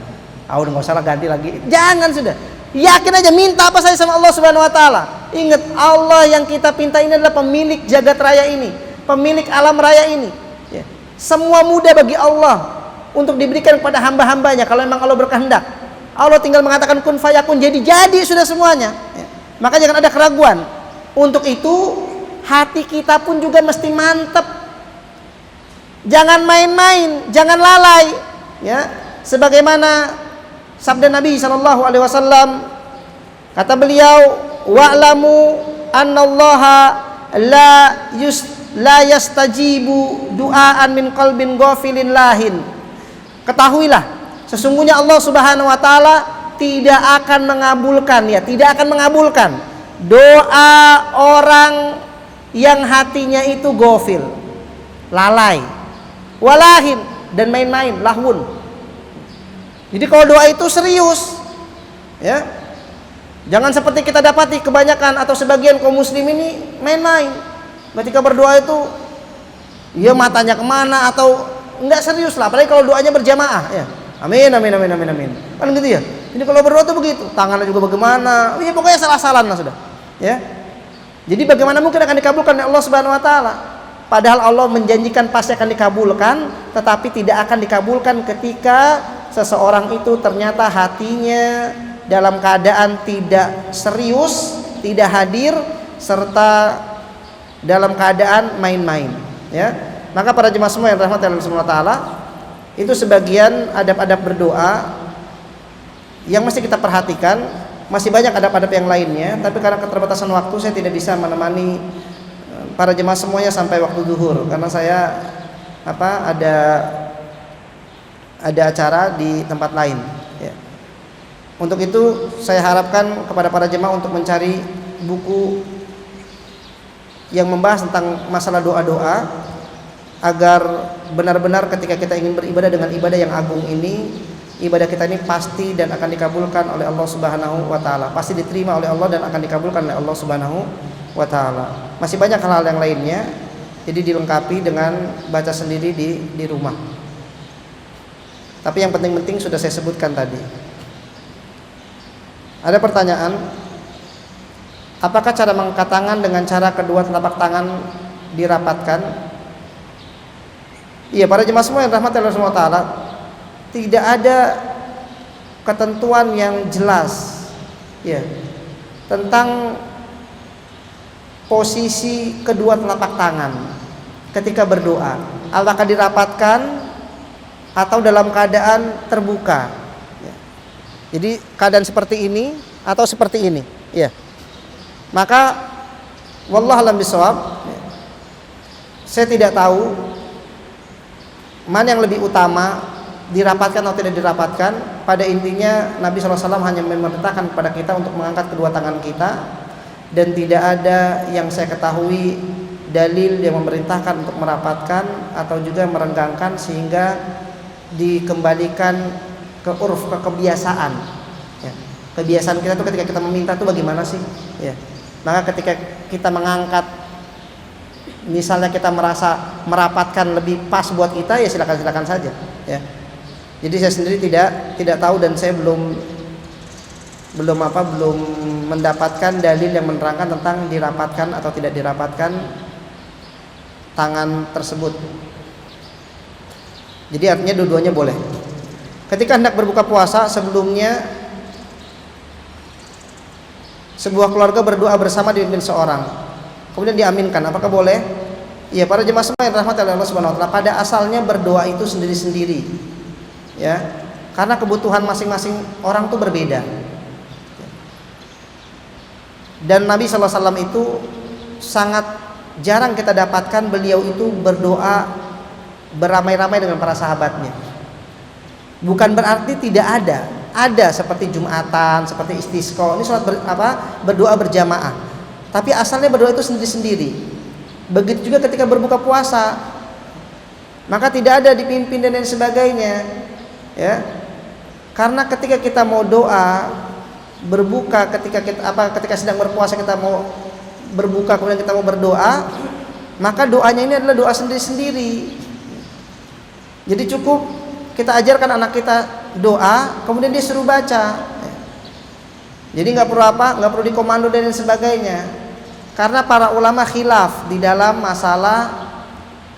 Udah nggak usah lah, ganti lagi. Jangan, sudah. Yakin aja, minta apa saja sama Allah Subhanahu wa taala. Ingat, Allah yang kita pinta ini adalah pemilik jagat raya ini, pemilik alam raya ini. Ya. Semua mudah bagi Allah untuk diberikan kepada hamba-hambanya kalau memang Allah berkehendak. Allah tinggal mengatakan kun fayakun, jadi sudah semuanya. Ya. Maka jangan ada keraguan. Untuk itu hati kita pun juga mesti mantap. Jangan main-main, jangan lalai. Ya, sebagaimana sabda Nabi SAW, kata beliau, wa'lamu annallaha la yastajibu du'aan min qalbin ghafilin lahin. Ketahuilah, sesungguhnya Allah Subhanahu wa taala tidak akan mengabulkan doa orang yang hatinya itu ghafil, lalai, walahin, dan main-main, lahun. Jadi kalau doa itu serius, ya, jangan seperti kita dapati kebanyakan atau sebagian kaum muslim ini main-main. Ketika berdoa itu, ya matanya kemana atau enggak serius lah. Apalagi kalau doanya berjamaah, ya, amin, kan gitu ya. Ini kalau berdoa tuh begitu, tangannya juga bagaimana, ya pokoknya salah-salah lah sudah, ya. Jadi bagaimana mungkin akan dikabulkan oleh Allah Subhanahu Wa Taala? Padahal Allah menjanjikan pasti akan dikabulkan, tetapi tidak akan dikabulkan ketika seseorang itu ternyata hatinya dalam keadaan tidak serius, tidak hadir, serta dalam keadaan main-main, ya. Maka para jemaah semua yang dirahmati Allah Subhanahu wa taala, itu sebagian adab-adab berdoa yang mesti kita perhatikan. Masih banyak adab-adab yang lainnya, tapi karena keterbatasan waktu saya tidak bisa menemani para jemaah semuanya sampai waktu zuhur karena saya ada acara di tempat lain, ya. Untuk itu saya harapkan kepada para jemaah untuk mencari buku yang membahas tentang masalah doa-doa agar benar-benar ketika kita ingin beribadah dengan ibadah yang agung ini, ibadah kita ini pasti dan akan dikabulkan oleh Allah Subhanahu wa taala. Pasti diterima oleh Allah dan akan dikabulkan oleh Allah Subhanahu wa taala. Masih banyak hal-hal yang lainnya, jadi dilengkapi dengan baca sendiri di rumah. Tapi yang penting-penting sudah saya sebutkan tadi. Ada pertanyaan, apakah cara mengangkat tangan dengan cara kedua telapak tangan dirapatkan? Iya, para jemaah semua yang rahmat Allah Subhanahu wa taala, tidak ada ketentuan yang jelas, ya, tentang posisi kedua telapak tangan ketika berdoa. Apakah dirapatkan atau dalam keadaan terbuka, ya. Jadi keadaan seperti ini atau seperti ini, ya. Maka wallahu a'lam bishawab, ya. Saya tidak tahu mana yang lebih utama, dirapatkan atau tidak dirapatkan. Pada intinya Nabi SAW hanya memerintahkan kepada kita untuk mengangkat kedua tangan kita, dan tidak ada yang saya ketahui dalil yang memerintahkan untuk merapatkan atau juga merenggangkan sehingga dikembalikan ke urf, ke kebiasaan, ya. Kebiasaan kita tuh ketika kita meminta tuh bagaimana sih, ya. Maka ketika kita mengangkat, misalnya kita merasa merapatkan lebih pas buat kita, ya silakan saja, ya. Jadi saya sendiri tidak tahu dan saya belum mendapatkan dalil yang menerangkan tentang dirapatkan atau tidak dirapatkan tangan tersebut. Jadi artinya dua-duanya boleh. Ketika hendak berbuka puasa, sebelumnya sebuah keluarga berdoa bersama dipimpin seorang, kemudian diaminkan, apakah boleh? Iya, para jemaah semua yang dirahmati oleh Allah Subhanahu wa taala, pada asalnya berdoa itu sendiri-sendiri, ya, karena kebutuhan masing-masing orang itu berbeda. Dan Nabi sallallahu alaihi wasallam itu sangat jarang kita dapatkan beliau itu berdoa beramai-ramai dengan para sahabatnya. Bukan berarti tidak ada ada seperti Jumatan, seperti istisqa. Ini sholat berdoa berjamaah. Tapi asalnya berdoa itu sendiri-sendiri. Begitu juga ketika berbuka puasa, maka tidak ada dipimpin dan lain sebagainya, ya. Karena ketika kita mau doa berbuka, ketika sedang berpuasa kita mau berbuka kemudian kita mau berdoa, maka doanya ini adalah doa sendiri-sendiri. Jadi cukup kita ajarkan anak kita doa, kemudian dia suruh baca. Jadi nggak perlu dikomando dan lain sebagainya. Karena para ulama khilaf di dalam masalah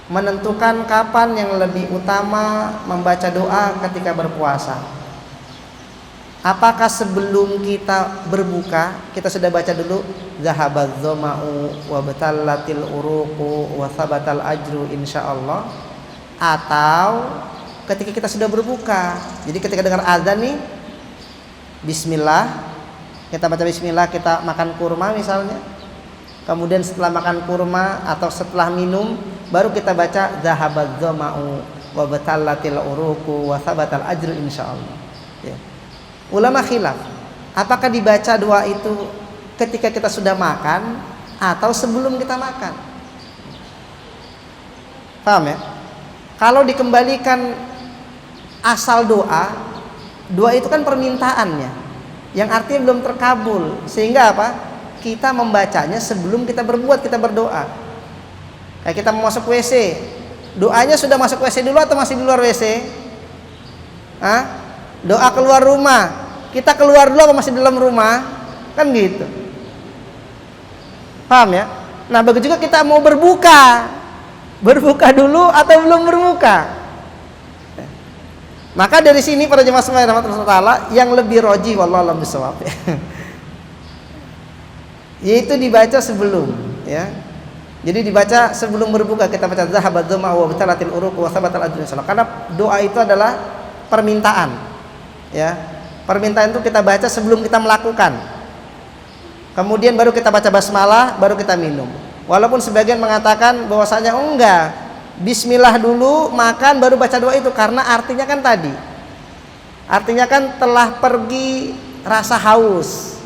menentukan kapan yang lebih utama membaca doa ketika berpuasa. Apakah sebelum kita berbuka kita sudah baca dulu zahabadz dzama'u wa batallatil uruqu wa thabatal ajru insyaallah, atau ketika kita sudah berbuka? Jadi ketika dengar azan nih, bismillah, kita baca bismillah, kita makan kurma misalnya. Kemudian setelah makan kurma atau setelah minum baru kita baca zahabadz dzama'u wa batallatil uruqu wa thabatal ajru insyaallah. Ya. Ulama khilaf, apakah dibaca doa itu ketika kita sudah makan atau sebelum kita makan? Paham ya? Kalau dikembalikan asal doa itu kan permintaannya, yang artinya belum terkabul, sehingga apa? Kita membacanya sebelum kita berbuat, kita berdoa. Kayak kita mau masuk WC, doanya sudah masuk WC dulu atau masih di luar WC? Doa keluar rumah, kita keluar dulu apa masih di dalam rumah? Kan gitu. Paham ya? Nah begitu juga kita mau berbuka dulu atau belum berbuka? Maka dari sini para jemaah sekalian rahmatullah taala, yang lebih roji wallahu a'lam bishawab, yaitu dibaca sebelum, ya. Jadi dibaca sebelum berbuka, kita baca zahabadz dzama'u wa batalatil uruq wa thabatal ajru insyaallah. Karena doa itu adalah permintaan, ya. Permintaan itu kita baca sebelum kita melakukan. Kemudian baru kita baca basmalah, baru kita minum. Walaupun sebagian mengatakan bahwasanya enggak, bismillah dulu, makan, baru baca doa itu, karena artinya kan tadi. Artinya kan telah pergi rasa haus,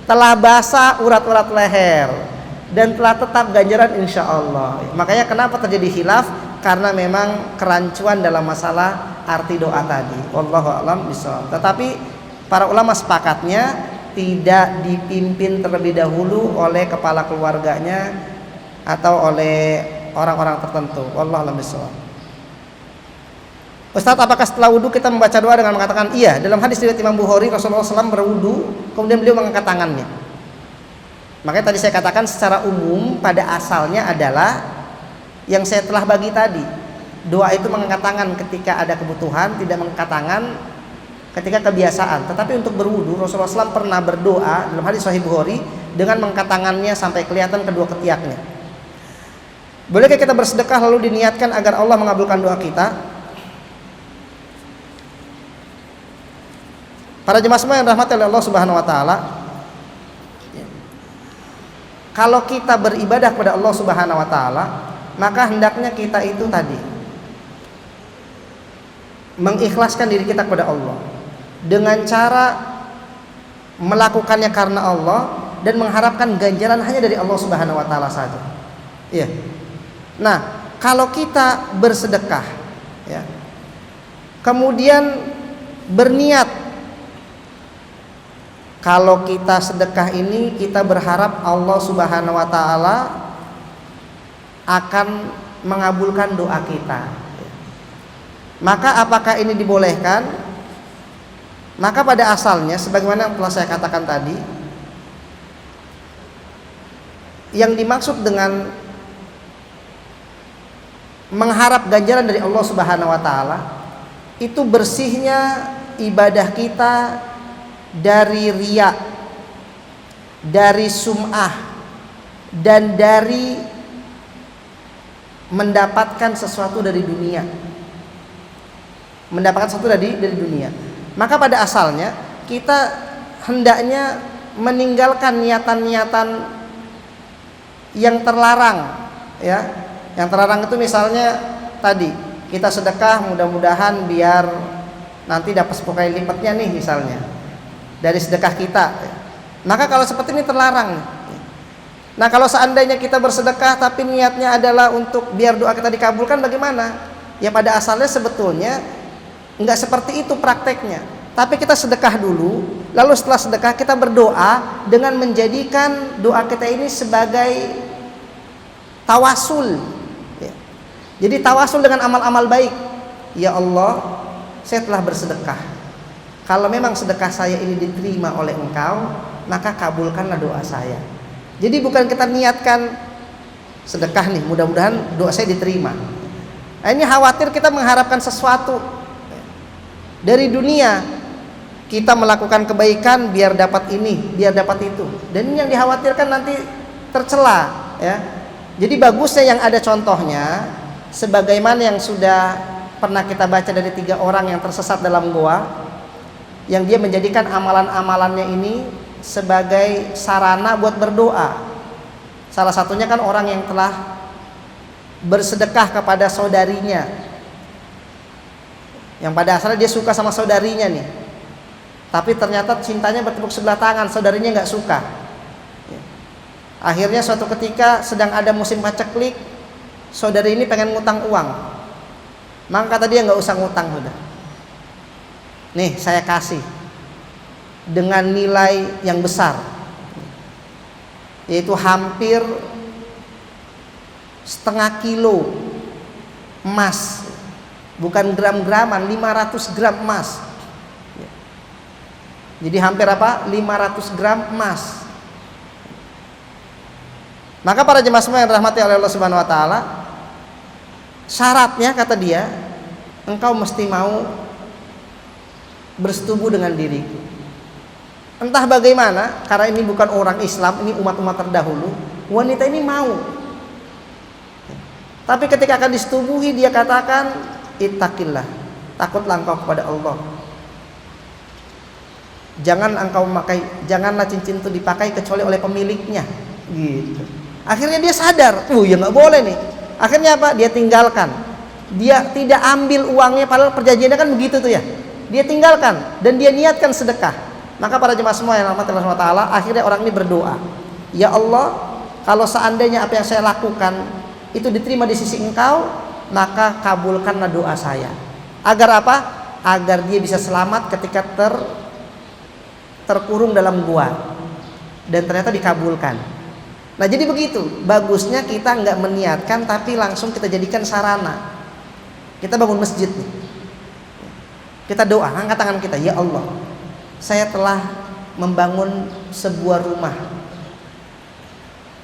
telah basah urat-urat leher, dan telah tetap ganjaran insyaallah. Makanya kenapa terjadi khilaf? Karena memang kerancuan dalam masalah arti doa tadi. Wallahu a'lam bishawab. Tetapi para ulama sepakatnya tidak dipimpin terlebih dahulu oleh kepala keluarganya atau oleh orang-orang tertentu. Wallahu a'lam bishawab. Ustaz, apakah setelah wudu kita membaca doa dengan mengatakan iya? Dalam hadis riwayat Imam Bukhari, Rasulullah SAW berwudu, kemudian beliau mengangkat tangannya. Makanya tadi saya katakan secara umum pada asalnya adalah yang saya telah bagi tadi. Doa itu mengangkat tangan ketika ada kebutuhan, tidak mengangkat tangan ketika kebiasaan. Tetapi untuk berwudu, Rasulullah SAW pernah berdoa dalam hadis Sahih Bukhari dengan mengangkat tangannya sampai kelihatan kedua ketiaknya. Bolehkah kita bersedekah lalu diniatkan agar Allah mengabulkan doa kita? Para jemaah semua yang dirahmati oleh Allah Subhanahu wa taala, kalau kita beribadah kepada Allah Subhanahu wa taala, maka hendaknya kita itu tadi mengikhlaskan diri kita kepada Allah dengan cara melakukannya karena Allah dan mengharapkan ganjaran hanya dari Allah Subhanahu wa taala saja. Iya. Nah, kalau kita bersedekah, ya, kemudian berniat kalau kita sedekah ini kita berharap Allah Subhanahu wa taala akan mengabulkan doa kita, maka apakah ini dibolehkan? Maka pada asalnya sebagaimana yang telah saya katakan tadi, yang dimaksud dengan mengharap ganjaran dari Allah Subhanahu wa taala itu bersihnya ibadah kita dari riya, dari sum'ah, dan dari mendapatkan sesuatu dari dunia. Mendapatkan sesuatu dari dunia. Maka pada asalnya kita hendaknya meninggalkan niatan-niatan yang terlarang, ya. Yang terlarang itu misalnya tadi kita sedekah mudah-mudahan biar nanti dapat 10 kali lipatnya nih misalnya dari sedekah kita. Maka kalau seperti ini terlarang. Nah kalau seandainya kita bersedekah tapi niatnya adalah untuk biar doa kita dikabulkan, bagaimana? Ya pada asalnya sebetulnya enggak seperti itu prakteknya. Tapi kita sedekah dulu, lalu setelah sedekah kita berdoa dengan menjadikan doa kita ini sebagai tawasul. Ya. Jadi tawasul dengan amal-amal baik. Ya Allah, saya telah bersedekah. Kalau memang sedekah saya ini diterima oleh Engkau, maka kabulkanlah doa saya. Jadi bukan kita niatkan sedekah nih, mudah-mudahan doa saya diterima. Nah, ini khawatir kita mengharapkan sesuatu dari dunia. Kita melakukan kebaikan biar dapat ini, biar dapat itu. Dan ini yang dikhawatirkan nanti tercela, ya. Jadi bagusnya yang ada contohnya, sebagaimana yang sudah pernah kita baca dari 3 orang yang tersesat dalam goa, yang dia menjadikan amalan-amalannya ini sebagai sarana buat berdoa. Salah satunya kan orang yang telah bersedekah kepada saudarinya, yang pada asalnya dia suka sama saudarinya nih, tapi ternyata cintanya bertepuk sebelah tangan, saudarinya nggak suka. Akhirnya suatu ketika sedang ada musim paceklik, saudari ini pengen ngutang uang, maka kata dia nggak usah ngutang, udah nih saya kasih dengan nilai yang besar, yaitu hampir setengah kilo emas, bukan gram-graman, 500 gram emas. Jadi hampir apa? 500 gram emas. Maka para jemaah semua yang dirahmati oleh Allah Subhanahu wa taala, syaratnya kata dia, engkau mesti mau bersetubuh dengan diriku. Entah bagaimana, karena ini bukan orang Islam, ini umat-umat terdahulu, wanita ini mau. Tapi ketika akan disetubuhi, dia katakan, ittaqillah, takutlah engkau kepada Allah. Janganlah cincin itu dipakai kecuali oleh pemiliknya. Gitu. Akhirnya dia sadar, ya nggak boleh nih. Akhirnya apa? Dia tinggalkan. Dia tidak ambil uangnya, padahal perjanjiannya kan begitu tuh ya. Dia tinggalkan dan dia niatkan sedekah. Maka para jemaah semua yang rahmati Allah Subhanahu wa taala, akhirnya orang ini berdoa, ya Allah, kalau seandainya apa yang saya lakukan itu diterima di sisi Engkau, maka kabulkanlah doa saya. Agar apa? Agar dia bisa selamat ketika terkurung dalam gua. Dan ternyata dikabulkan. Nah jadi begitu, bagusnya kita nggak meniatkan tapi langsung kita jadikan sarana. Kita bangun masjid nih, kita doa, angkat tangan kita, ya Allah, saya telah membangun sebuah rumah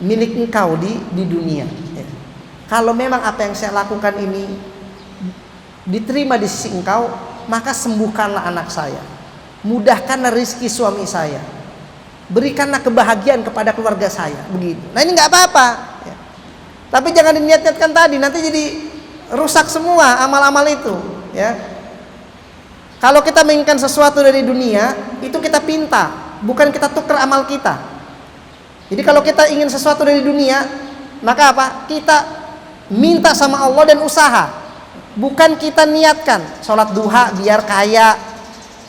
milik Engkau di dunia. Kalau memang apa yang saya lakukan ini diterima di sisi Engkau, maka sembuhkanlah anak saya, mudahkanlah rezeki suami saya, berikanlah kebahagiaan kepada keluarga saya. Begitu. Nah ini nggak apa-apa. Ya. Tapi jangan diniat-niatkan tadi, nanti jadi rusak semua amal-amal itu. Ya. Kalau kita menginginkan sesuatu dari dunia, itu kita pinta, bukan kita tukar amal kita. Jadi kalau kita ingin sesuatu dari dunia, maka apa? Kita minta sama Allah dan usaha, bukan kita niatkan sholat duha biar kaya,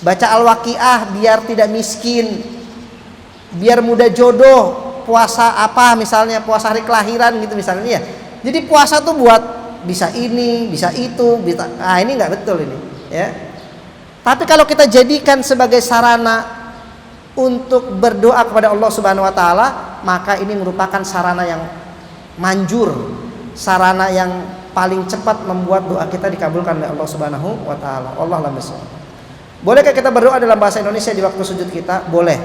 baca al-waqiah biar tidak miskin, biar mudah jodoh, puasa apa misalnya, puasa hari kelahiran gitu misalnya ya. Jadi puasa tuh buat bisa ini, bisa itu, bisa, ini nggak betul ini, ya. Tapi kalau kita jadikan sebagai sarana untuk berdoa kepada Allah Subhanahu wa taala, maka ini merupakan sarana yang manjur, sarana yang paling cepat membuat doa kita dikabulkan oleh Allah Subhanahu wa taala. Wallahu a'lam bishawab. Bolehkah kita berdoa dalam bahasa Indonesia di waktu sujud kita? Boleh.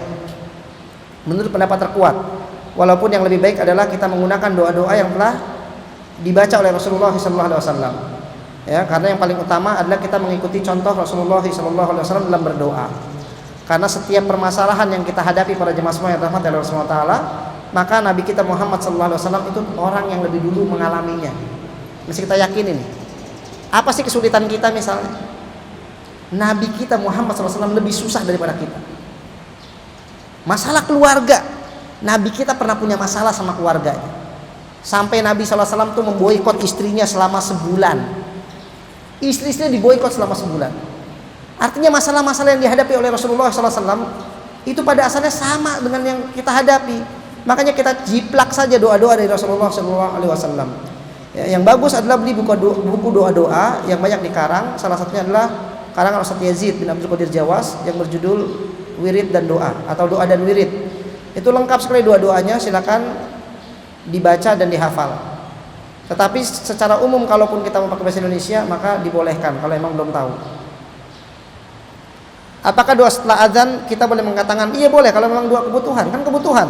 Menurut pendapat terkuat. Walaupun yang lebih baik adalah kita menggunakan doa-doa yang telah dibaca oleh Rasulullah SAW. Ya, karena yang paling utama adalah kita mengikuti contoh Rasulullah SAW dalam berdoa. Karena setiap permasalahan yang kita hadapi para jemaah semua yang rahmat Allah Subhanahu wa taala, maka Nabi kita Muhammad SAW itu orang yang lebih dulu mengalaminya. Mesti kita yakin ini. Apa sih kesulitan kita misalnya? Nabi kita Muhammad SAW lebih susah daripada kita. Masalah keluarga, Nabi kita pernah punya masalah sama keluarganya. Sampai Nabi SAW tuh memboikot istrinya selama sebulan. Istri-istrinya diboikot selama sebulan. Artinya masalah-masalah yang dihadapi oleh Rasulullah SAW itu pada asalnya sama dengan yang kita hadapi. Makanya kita jiplak saja doa-doa dari Rasulullah SAW. Ya, yang bagus adalah beli buku doa-doa yang banyak dikarang. Salah satunya adalah karangan Ustaz Yazid bin Abdul Qadir Jawas yang berjudul Wirid dan Doa atau Doa dan Wirid. Itu lengkap sekali doa-doanya, silakan dibaca dan dihafal. Tetapi secara umum kalaupun kita mau pakai bahasa Indonesia maka dibolehkan kalau emang belum tahu. Apakah doa setelah azan kita boleh mengatakan iya boleh kalau memang doa kebutuhan, kan kebutuhan.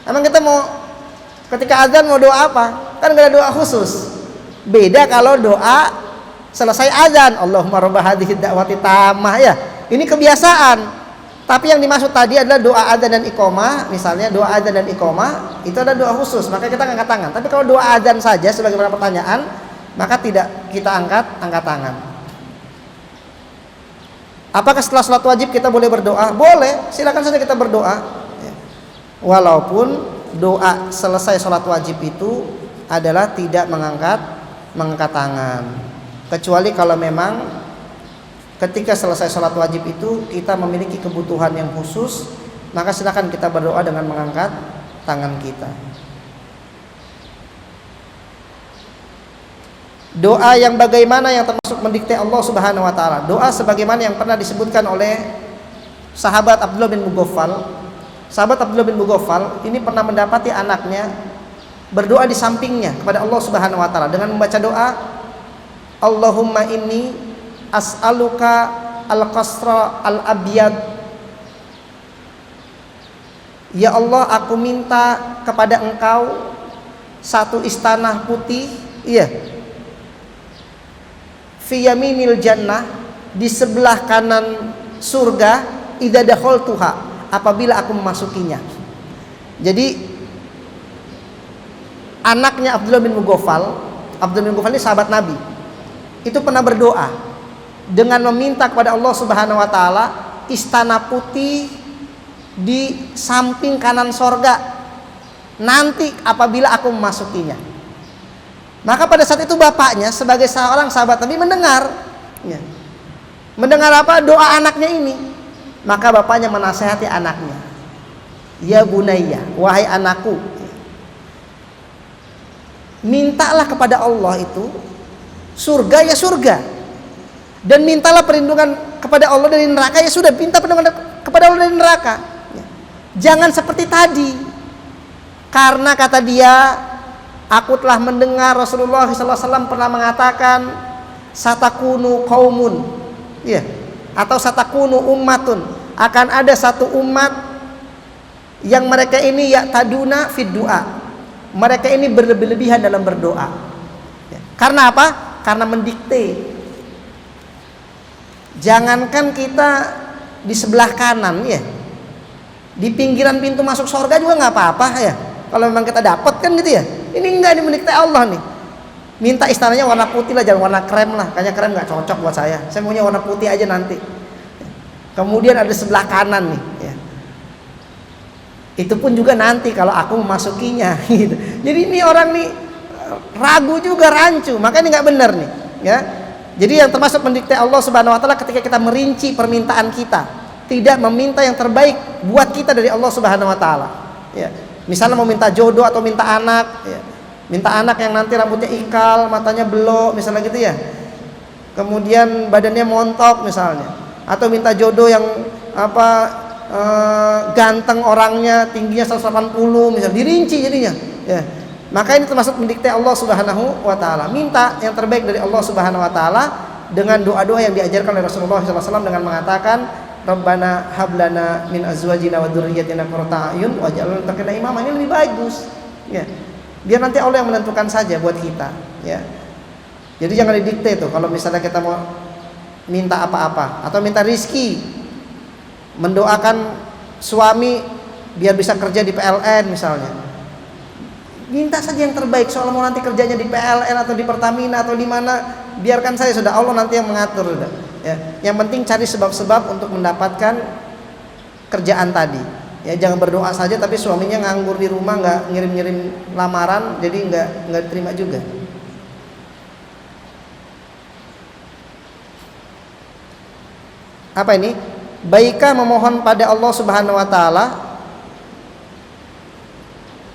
Emang kita mau ketika azan mau doa apa? Kan gak ada doa khusus. Beda kalau doa selesai azan, Allahumma rabb hadhihi da'wati tammah ya. Ini kebiasaan. Tapi yang dimaksud tadi adalah doa azan dan iqamah, misalnya doa azan dan iqamah itu ada doa khusus, maka kita angkat tangan. Tapi kalau doa azan saja sebagaimana pertanyaan, maka tidak kita angkat tangan. Apakah setelah sholat wajib kita boleh berdoa? Boleh, silakan saja kita berdoa. Walaupun doa selesai sholat wajib itu adalah tidak mengangkat tangan. Kecuali kalau memang ketika selesai sholat wajib itu kita memiliki kebutuhan yang khusus, maka silakan kita berdoa dengan mengangkat tangan kita. Doa yang bagaimana yang termasuk mendikte Allah Subhanahu wa taala. Doa sebagaimana yang pernah disebutkan oleh sahabat Abdullah bin Mughaffal. Sahabat Abdullah bin Mughaffal ini pernah mendapati anaknya berdoa di sampingnya kepada Allah Subhanahu wa taala dengan membaca doa, Allahumma inni as'aluka al-qasra al-abyad. Ya Allah, aku minta kepada Engkau satu istana putih, iya, fi yaminil jannah, di sebelah kanan surga, idza dakhaltuha, apabila aku memasukinya. Jadi anaknya Abdullah bin Mughaffal ini sahabat Nabi, itu pernah berdoa dengan meminta kepada Allah Subhanahu wa taala istana putih di samping kanan sorga nanti apabila aku memasukinya. Maka pada saat itu bapaknya sebagai seorang sahabat Nabi mendengar apa? Doa anaknya ini. Maka bapaknya menasihati anaknya, ya bunayya, wahai anakku, mintalah kepada Allah itu surga ya surga, dan mintalah perlindungan kepada Allah dari neraka ya sudah, minta perlindungan kepada Allah dari neraka. Jangan seperti tadi, karena kata dia, aku telah mendengar Rasulullah SAW pernah mengatakan satakunu qaumun, ya, atau satakunu ummatun, akan ada satu umat yang mereka ini ya'taduna fid du'a, mereka ini berlebih-lebihan dalam berdoa. Ya. Karena apa? Karena mendikte. Jangankan kita di sebelah kanan, ya, di pinggiran pintu masuk surga juga nggak apa-apa ya. Kalau memang kita dapat kan gitu ya. Ini enggak, ini mendikte Allah nih. Minta istananya warna putih lah, jangan warna krem lah. Kayaknya krem nggak cocok buat saya. Saya maunya warna putih aja nanti. Kemudian ada sebelah kanan nih. Ya. Itu pun juga nanti kalau aku memasukinya. Gitu. Jadi ini orang nih ragu juga, rancu. Maka ini nggak benar nih. Ya. Jadi yang termasuk mendikte Allah Subhanahu Wa Taala ketika kita merinci permintaan kita, tidak meminta yang terbaik buat kita dari Allah Subhanahu Wa Taala. Ya. Misalnya mau minta jodoh atau minta anak, ya. Minta anak yang nanti rambutnya ikal, matanya belok, misalnya gitu ya. Kemudian badannya montok misalnya, atau minta jodoh yang ganteng orangnya, tingginya 180 misalnya, dirinci jadinya. Ya. Maka ini termasuk mendikte Allah Subhanahu wa taala. Minta yang terbaik dari Allah Subhanahu wa taala dengan doa-doa yang diajarkan oleh Rasulullah SAW dengan mengatakan Rabbana hablana min azwajina wa dzurriyyatina qurrata a'yun waj'alna lil muttaqina imama. Ini lebih bagus. Ya. Biar nanti Allah yang menentukan saja buat kita, ya. Jadi jangan didikte tuh kalau misalnya kita mau minta apa-apa atau minta rizki, mendoakan suami biar bisa kerja di PLN misalnya. Minta saja yang terbaik, soal mau nanti kerjanya di PLN atau di Pertamina atau di mana, biarkan saya, sudah Allah nanti yang mengatur sudah. Ya. Yang penting cari sebab-sebab untuk mendapatkan kerjaan tadi. Ya, jangan berdoa saja tapi suaminya nganggur di rumah, nggak ngirim-ngirim lamaran, jadi nggak terima juga. Apa ini? Baikah memohon pada Allah Subhanahu wa taala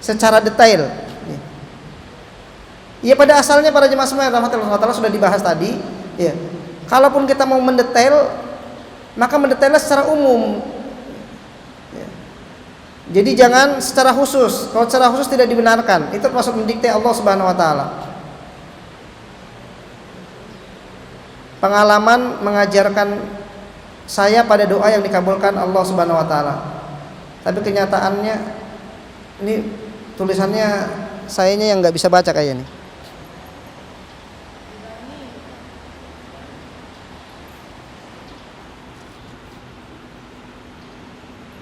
secara detail? Ya pada asalnya para jemaah semua yang rahmatullah taala sudah dibahas tadi, ya. Kalaupun kita mau mendetail, maka mendetailnya secara umum. Ya. Jadi jangan secara khusus. Kalau secara khusus tidak dibenarkan. Itu termasuk mendikte Allah Subhanahu wa taala. Pengalaman mengajarkan saya pada doa yang dikabulkan Allah Subhanahu wa taala. Tapi kenyataannya ini tulisannya sayanya yang nggak bisa baca kayaknya nih.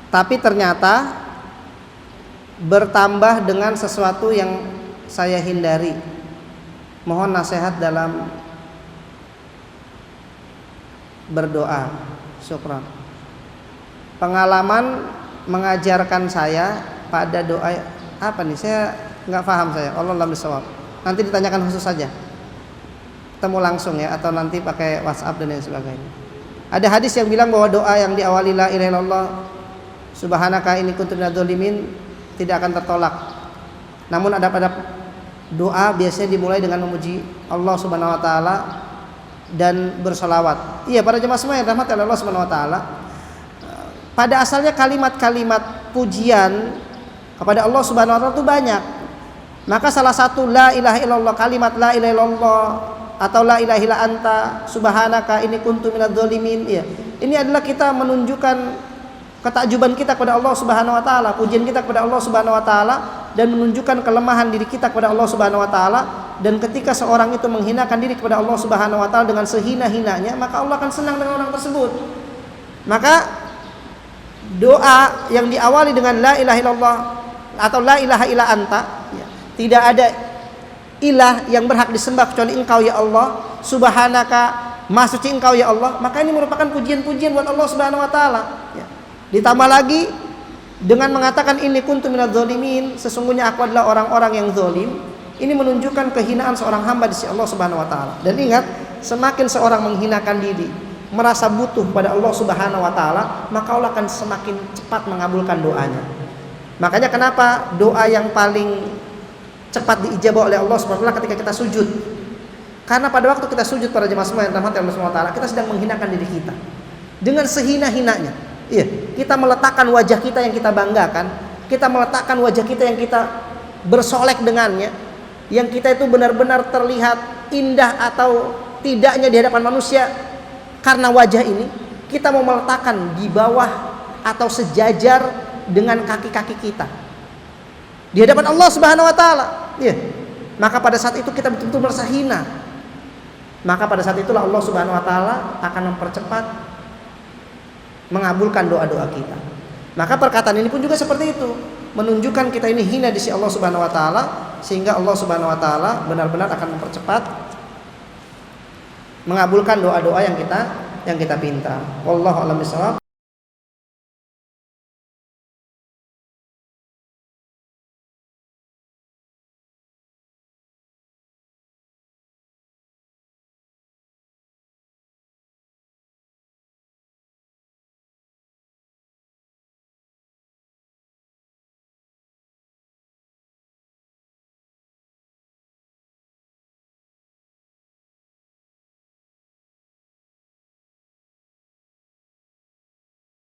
Tapi ternyata bertambah dengan sesuatu yang saya hindari. Mohon nasihat dalam berdoa. Syukran. Pengalaman mengajarkan saya pada doa apa nih? Saya nggak paham saya. Allah a'lam bishawab. Nanti ditanyakan khusus saja. Ketemu langsung ya, atau nanti pakai WhatsApp dan lain sebagainya. Ada hadis yang bilang bahwa doa yang diawali la ilaha illallah subhanaka inni kuntu minadz dzalimin tidak akan tertolak. Namun ada pada doa biasanya dimulai dengan memuji Allah Subhanahu wa taala dan bersolawat. Iya, para jemaah semua yang dirahmati Allah Subhanahu wa taala, pada asalnya kalimat-kalimat pujian kepada Allah Subhanahu wa taala itu banyak. Maka salah satu la ilaha illallah, kalimat la ilaha illallah atau la ilaha illa anta subhanaka inni kuntu minadz dzalimin, ya. Ini adalah kita menunjukkan ketakjuban kita kepada Allah Subhanahu wa taala, pujian kita kepada Allah Subhanahu wa taala, dan menunjukkan kelemahan diri kita kepada Allah Subhanahu wa taala. Dan ketika seorang itu menghinakan diri kepada Allah Subhanahu wa taala dengan sehina-hinanya, maka Allah akan senang dengan orang tersebut. Maka doa yang diawali dengan la ilaha illallah atau la ilaha illa anta, ya, tidak ada ilah yang berhak disembah kecuali Engkau ya Allah, subhanaka, maha suci Engkau ya Allah, maka ini merupakan pujian-pujian buat Allah Subhanahu wa taala, ya. Ditambah lagi dengan mengatakan inni kuntu minadz dzalimin, sesungguhnya aku adalah orang-orang yang zalim. Ini menunjukkan kehinaan seorang hamba di sisi Allah Subhanahu wa taala. Dan ingat, semakin seorang menghinakan diri, merasa butuh pada Allah Subhanahu wa taala, maka Allah akan semakin cepat mengabulkan doanya. Makanya kenapa doa yang paling cepat diijabah oleh Allah Subhanahu wa taala ketika kita sujud? Karena pada waktu kita sujud, para jemaah semua yang dirahmati Allah Subhanahu wa taala, kita sedang menghinakan diri kita dengan sehina-hinanya. Iya, kita meletakkan wajah kita yang kita banggakan, kita meletakkan wajah kita yang kita bersolek dengannya, yang kita itu benar-benar terlihat indah atau tidaknya di hadapan manusia. Karena wajah ini kita mau meletakkan di bawah atau sejajar dengan kaki-kaki kita di hadapan Allah Subhanahu wa taala, ya. Maka pada saat itu kita betul-betul merasa hina. Maka pada saat itulah Allah Subhanahu wa taala akan mempercepat mengabulkan doa-doa kita. Maka perkataan ini pun juga seperti itu, menunjukkan kita ini hina di sisi Allah Subhanahu wa taala, sehingga Allah Subhanahu wa taala benar-benar akan mempercepat mengabulkan doa-doa yang kita pinta. Wallahu a'lam bishawab.